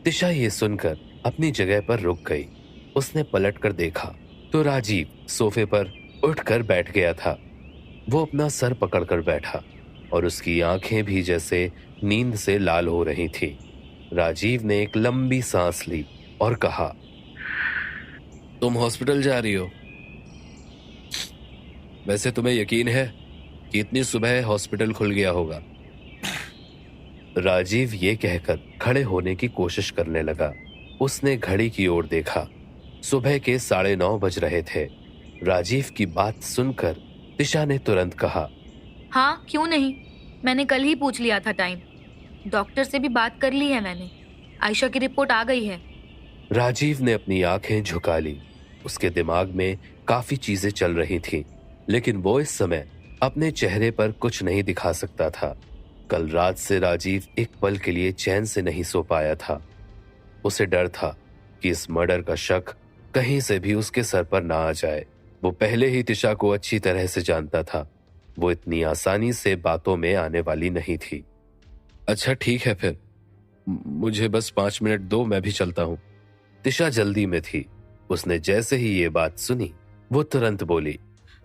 तिशा ये सुनकर अपनी जगह पर रुक गई। उसने पलटकर देखा तो राजीव सोफे पर उठकर बैठ गया था। वो अपना सर पकड़कर बैठा और उसकी आंखें भी जैसे नींद से लाल हो रही थी। राजीव ने एक लंबी सांस ली और कहा, तुम हॉस्पिटल जा रही हो? वैसे तुम्हें यकीन है कि इतनी सुबह हॉस्पिटल खुल गया होगा? राजीव ये कहकर खड़े होने की कोशिश करने लगा। उसने घड़ी की ओर देखा। सुबह के 9:30 बज रहे थे। राजीव की बात सुनकर तिशा ने तुरंत कहा, हाँ क्यों नहीं, मैंने कल ही पूछ लिया था टाइम। डॉक्टर से भी बात कर ली है मैंने। आयशा की रिपोर्ट आ गई है। राजीव ने अपनी आंखें झुका ली। उसके दिमाग में काफी चीजें चल रही थीं, लेकिन वो इस समय अपने चेहरे पर कुछ नहीं दिखा सकता था। कल रात से राजीव एक पल के लिए चैन से नहीं सो पाया था। उसे डर था कि इस मर्डर का शक कहीं से भी उसके सर पर ना आ जाए। वो पहले ही तिशा को अच्छी तरह से जानता था। वो इतनी आसानी से बातों में आने वाली नहीं थी। अच्छा ठीक है, फिर मुझे बस 5 मिनट दो, मैं भी चलता हूँ। तिशा जल्दी में थी। उसने जैसे ही ये बात सुनी वो तुरंत बोली,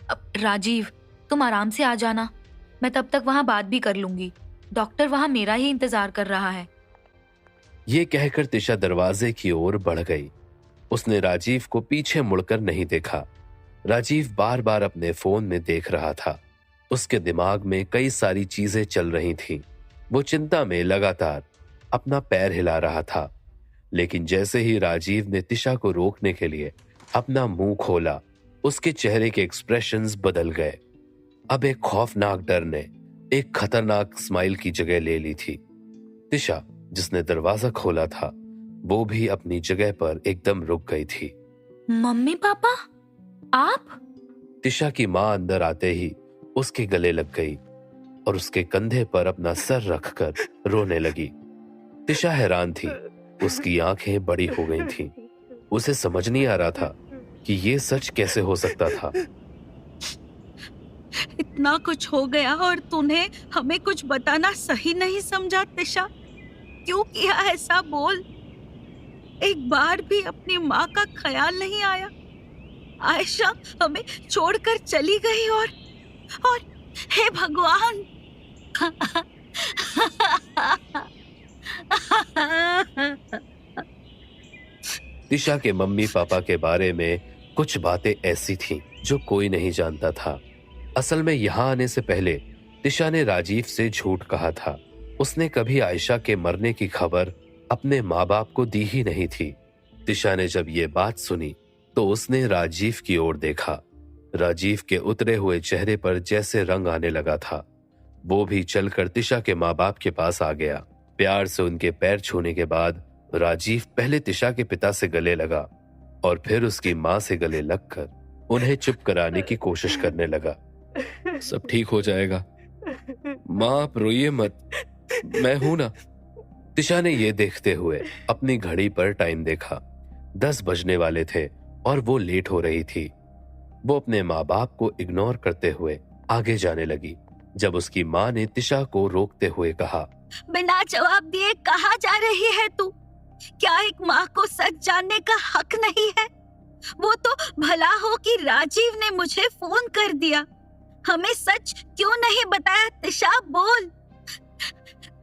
अब राजीव तुम आराम से आ जाना, मैं तब तक वहां बात भी कर लूंगी। डॉक्टर वहां मेरा ही इंतजार कर रहा है। ये कहकर तिशा दरवाजे की ओर बढ़ गई। उसने राजीव को पीछे मुड़कर नहीं देखा। राजीव बार बार अपने फोन में देख रहा था। उसके दिमाग में कई सारी चीजें चल रही थीं। वो चिंता में लगातार अपना पैर हिला रहा था। लेकिन जैसे ही राजीव ने तिशा को रोकने के लिए अपना मुंह खोला, उसके चेहरे के एक्सप्रेशंस बदल गए। अब एक खौफनाक डर ने एक खतरनाक स्माइल की जगह ले ली थी। तिशा, जिसने दरवाजा खोला था, वो भी अपनी जगह पर एकदम रुक गई थी। मम्मी पापा, आप? तिशा की मां अंदर आते ही उसके गले लग गई और उसके कंधे पर अपना सर रखकर रोने लगी। तिशा हैरान थी, उसकी आंखें बड़ी हो गई थीं। उसे समझ नहीं आ रहा था कि ये सच कैसे हो सकता था। इतना कुछ हो गया और तूने हमें कुछ बताना सही नहीं समझा तिशा? क्यों किया ऐसा, बोल। एक बार भी अपनी माँ का ख्याल नहीं आया। आयशा हमें छोड़कर चली गई और हे भगवान। तिशा के मम्मी पापा के बारे में कुछ बातें ऐसी थीं जो कोई नहीं जानता था। असल में यहाँ आने से पहले तिशा ने राजीव से झूठ कहा था। उसने कभी आयशा के मरने की खबर अपने माँ बाप को दी ही नहीं थी। तिशा ने जब ये बात सुनी तो उसने राजीव की ओर देखा। राजीव के उतरे हुए चेहरे पर जैसे रंग आने लगा था। वो भी चलकर तिशा के माँ बाप के पास आ गया। प्यार से उनके पैर छूने के बाद राजीव पहले तिशा के पिता से गले लगा और फिर उसकी माँ से गले लगकर उन्हें चुप कराने की कोशिश करने लगा। सब ठीक हो जाएगा माँ, आप रोइए मत, मैं हूं ना। तिशा ने ये देखते हुए अपनी घड़ी पर टाइम देखा। 10 बजने वाले थे और वो लेट हो रही थी। वो अपने माँ बाप को इग्नोर करते हुए आगे जाने लगी जब उसकी माँ ने तिशा को रोकते हुए कहा, बिना जवाब दिए कहाँ जा रही है तू? क्या एक माँ को सच जानने का हक नहीं है? वो तो भला हो कि राजीव ने मुझे फोन कर दिया। हमें सच क्यों नहीं बताया तिशा, बोल।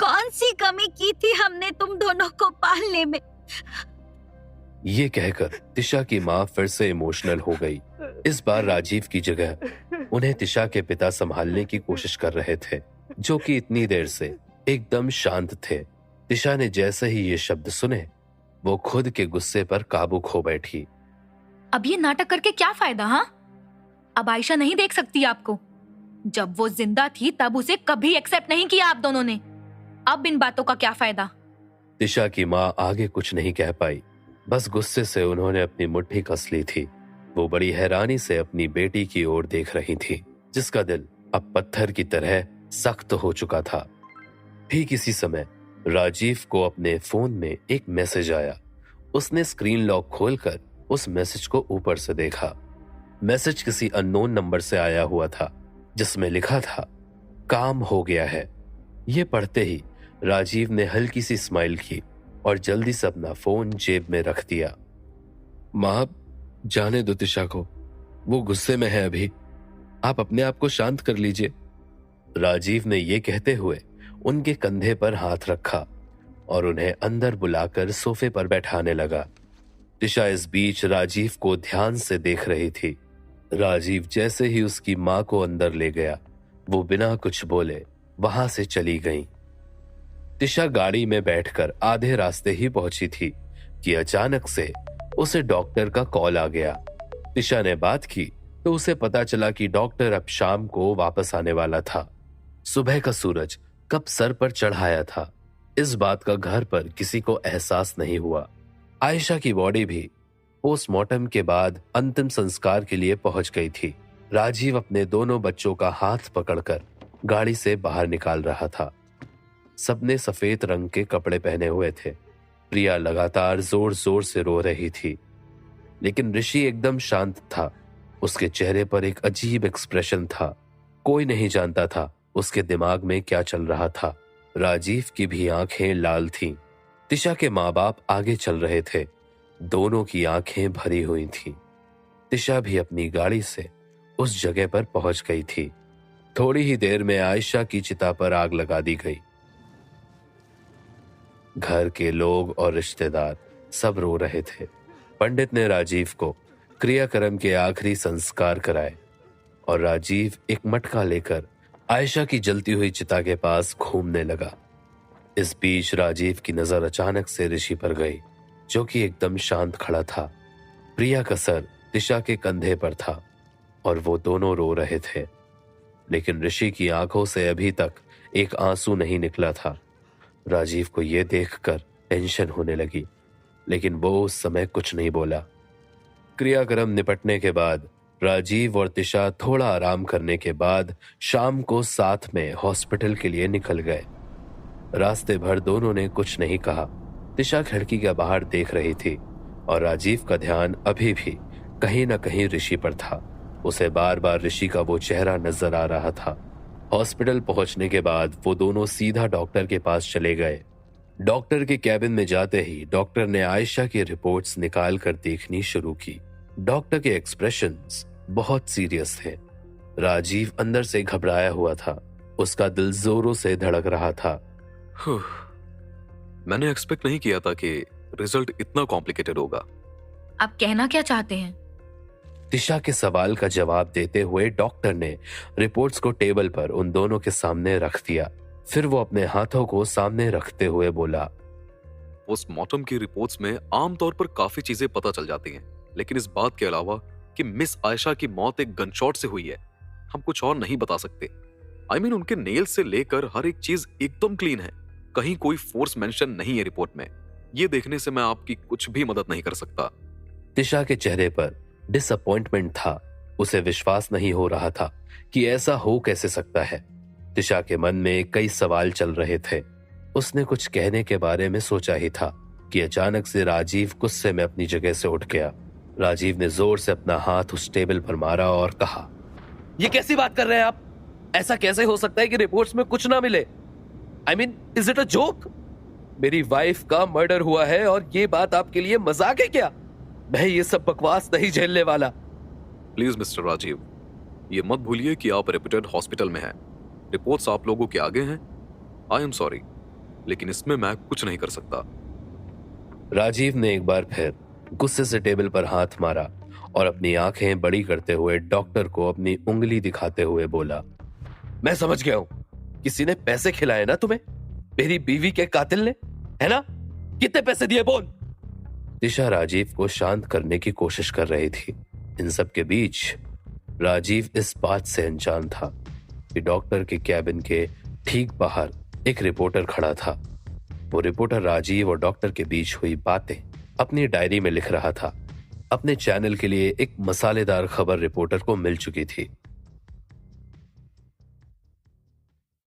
कौन सी कमी की थी हमने तुम दोनों को पालने में? ये कहकर तिशा की माँ फिर से इमोशनल हो गई। इस बार राजीव की जगह उन्हें तिशा के पिता संभालने की कोशिश कर रहे थे, जो कि इतनी देर से एकदम शांत थे। तिशा ने जैसे ही ये शब्द सुने, वो खुद के गुस्से पर काबू खो बैठी। अब ये नाटक करके क्या फायदा? हाँ, अब आयशा नहीं देख सकती आपको। जब वो जिंदा थी तब उसे कभी एक्सेप्ट नहीं किया आप दोनों ने। अब इन बातों का क्या फायदा? तिशा की माँ आगे कुछ नहीं कह पाई। बस गुस्से से उन्होंने अपनी मुट्ठी कस ली थी। वो बड़ी हैरानी से अपनी बेटी की ओर देख रही थी, जिसका दिल अब पत्थर की तरह सख्त हो चुका था। ठीक इसी समय राजीव को अपने फोन में एक मैसेज आया। उसने स्क्रीन लॉक खोलकर उस मैसेज को ऊपर से देखा। मैसेज किसी अननोन नंबर से आया हुआ था, जिसमें लिखा था, काम हो गया है। ये पढ़ते ही राजीव ने हल्की सी स्माइल की और जल्दी से अपना फोन जेब में रख दिया। माँ, जाने दो तिशा को, वो गुस्से में है अभी, आप अपने आप को शांत कर लीजिए। राजीव ने ये कहते हुए उनके कंधे पर हाथ रखा और उन्हें अंदर बुलाकर सोफे पर बैठाने लगा। तिशा इस बीच राजीव को ध्यान से देख रही थी। राजीव जैसे ही उसकी माँ को अंदर ले गया, वो बिना कुछ बोले वहां से चली गई। तिशा गाड़ी में बैठकर आधे रास्ते ही पहुंची थी कि अचानक से उसे डॉक्टर का कॉल आ गया। तिशा ने बात की तो उसे पता चला कि डॉक्टर अब शाम को वापस आने वाला था। सुबह का सूरज कब सर पर चढ़ाया था, इस बात का घर पर किसी को एहसास नहीं हुआ। आयशा की बॉडी भी पोस्टमार्टम के बाद अंतिम संस्कार के लिए पहुंच गई थी। राजीव अपने दोनों बच्चों का हाथ पकड़कर गाड़ी से बाहर निकाल रहा था। सबने सफेद रंग के कपड़े पहने हुए थे। प्रिया लगातार जोर जोर से रो रही थी, लेकिन ऋषि एकदम शांत था। उसके चेहरे पर एक अजीब एक्सप्रेशन था। कोई नहीं जानता था उसके दिमाग में क्या चल रहा था। राजीव की भी आंखें लाल थीं। तिशा के माँ बाप आगे चल रहे थे। दोनों की आंखें भरी हुई थीं। तिशा भी अपनी गाड़ी से उस जगह पर पहुंच गई थी। थोड़ी ही देर में आयशा की चिता पर आग लगा दी गई। घर के लोग और रिश्तेदार सब रो रहे थे। पंडित ने राजीव को क्रियाक्रम के आखिरी संस्कार कराए और राजीव एक मटका लेकर आयशा की जलती हुई चिता के पास घूमने लगा। इस बीच राजीव की नजर अचानक से ऋषि पर गई, जो कि एकदम शांत खड़ा था। प्रिया का सर तिशा के कंधे पर था और वो दोनों रो रहे थे। लेकिन ऋषि की आंखों से अभी तक एक आंसू नहीं निकला था। राजीव को यह देखकर टेंशन होने लगी, लेकिन वो उस समय कुछ नहीं बोला। क्रियाक्रम निपटने के बाद राजीव और तिशा थोड़ा आराम करने के बाद शाम को साथ में हॉस्पिटल के लिए निकल गए। रास्ते भर दोनों ने कुछ नहीं कहा। तिशा खिड़की के बाहर देख रही थी और राजीव का ध्यान अभी भी कहीं न कहीं ऋषि पर था। उसे बार बार ऋषि का वो चेहरा नजर आ रहा था। हॉस्पिटल पहुंचने के बाद वो दोनों सीधा डॉक्टर के पास चले गए। डॉक्टर के कैबिन में जाते ही डॉक्टर ने आयशा की रिपोर्ट्स निकाल कर देखनी शुरू की। डॉक्टर के एक्सप्रेशंस बहुत सीरियस थे। राजीव अंदर से घबराया हुआ था। उसका दिल जोरों से धड़क रहा था। मैंने एक्सपेक्ट नहीं किया था कि रिजल्ट इतना कॉम्प्लिकेटेड होगा। आप कहना क्या चाहते हैं? तिशा के सवाल का जवाब देते हुए डॉक्टर ने रिपोर्ट्स को टेबल पर उन दोनों के सामने रख दिया। फिर वो अपने हाथों को सामने रखते हुए बोला, पोस्टमार्टम की रिपोर्ट्स में आमतौर पर काफी चीजें पता चल जाती हैं, लेकिन इस बात के अलावा कि मिस आयशा की मौत एक गनशॉट से हुई है, हम कुछ और नहीं बता सकते। उनके नेल से लेकर हर एक चीज एकदम क्लीन है। कहीं कोई फोर्स मेंशन नहीं है रिपोर्ट में। ये देखने से मैं आपकी कुछ भी मदद नहीं कर सकता। तिशा के चेहरे पर डिसअपॉइंटमेंट था। उसे विश्वास नहीं हो रहा था कि ऐसा हो कैसे सकता है। तिशा के मन में कई सवाल चल रहे थे। उसने कुछ कहने के बारे में सोचा ही था कि अचानक से राजीव गुस्से में अपनी जगह से उठ गया। राजीव ने जोर से अपना हाथ उस टेबल पर मारा और कहा, ये कैसी बात कर रहे हैं आप? ऐसा कैसे हो सकता है कि रिपोर्ट्स में कुछ ना मिले? Is it a joke? मेरी वाइफ का मर्डर हुआ है और ये बात आपके लिए मजाक है क्या? मैं ये सब बकवास नहीं झेलने वाला। प्लीज मिस्टर राजीव, ये मत भूलिए कि आप रेप्यूटेड हॉस्पिटल में हैं। रिपोर्ट्स आप लोगों के आगे हैं। आई एम सॉरी, लेकिन इसमें मैं कुछ नहीं कर सकता। राजीव ने एक बार फिर गुस्से से टेबल पर हाथ मारा और अपनी आंखें बड़ी करते हुए डॉक्टर को अपनी उंगली दिखाते हुए बोला, मैं समझ गया हूं। किसी ने पैसे खिलाए ना तुम्हें, मेरी बीवी के कातिल ने, है ना? कितने पैसे दिए बोल? तिशा राजीव को शांत करने की कोशिश कर रही थी। इन सब के बीच राजीव इस बात से अनजान था कि डॉक्टर के कैबिन के ठीक बाहर एक रिपोर्टर खड़ा था। वो रिपोर्टर राजीव और डॉक्टर के बीच हुई बातें अपनी डायरी में लिख रहा था। अपने चैनल के लिए एक मसालेदार खबर रिपोर्टर को मिल चुकी थी।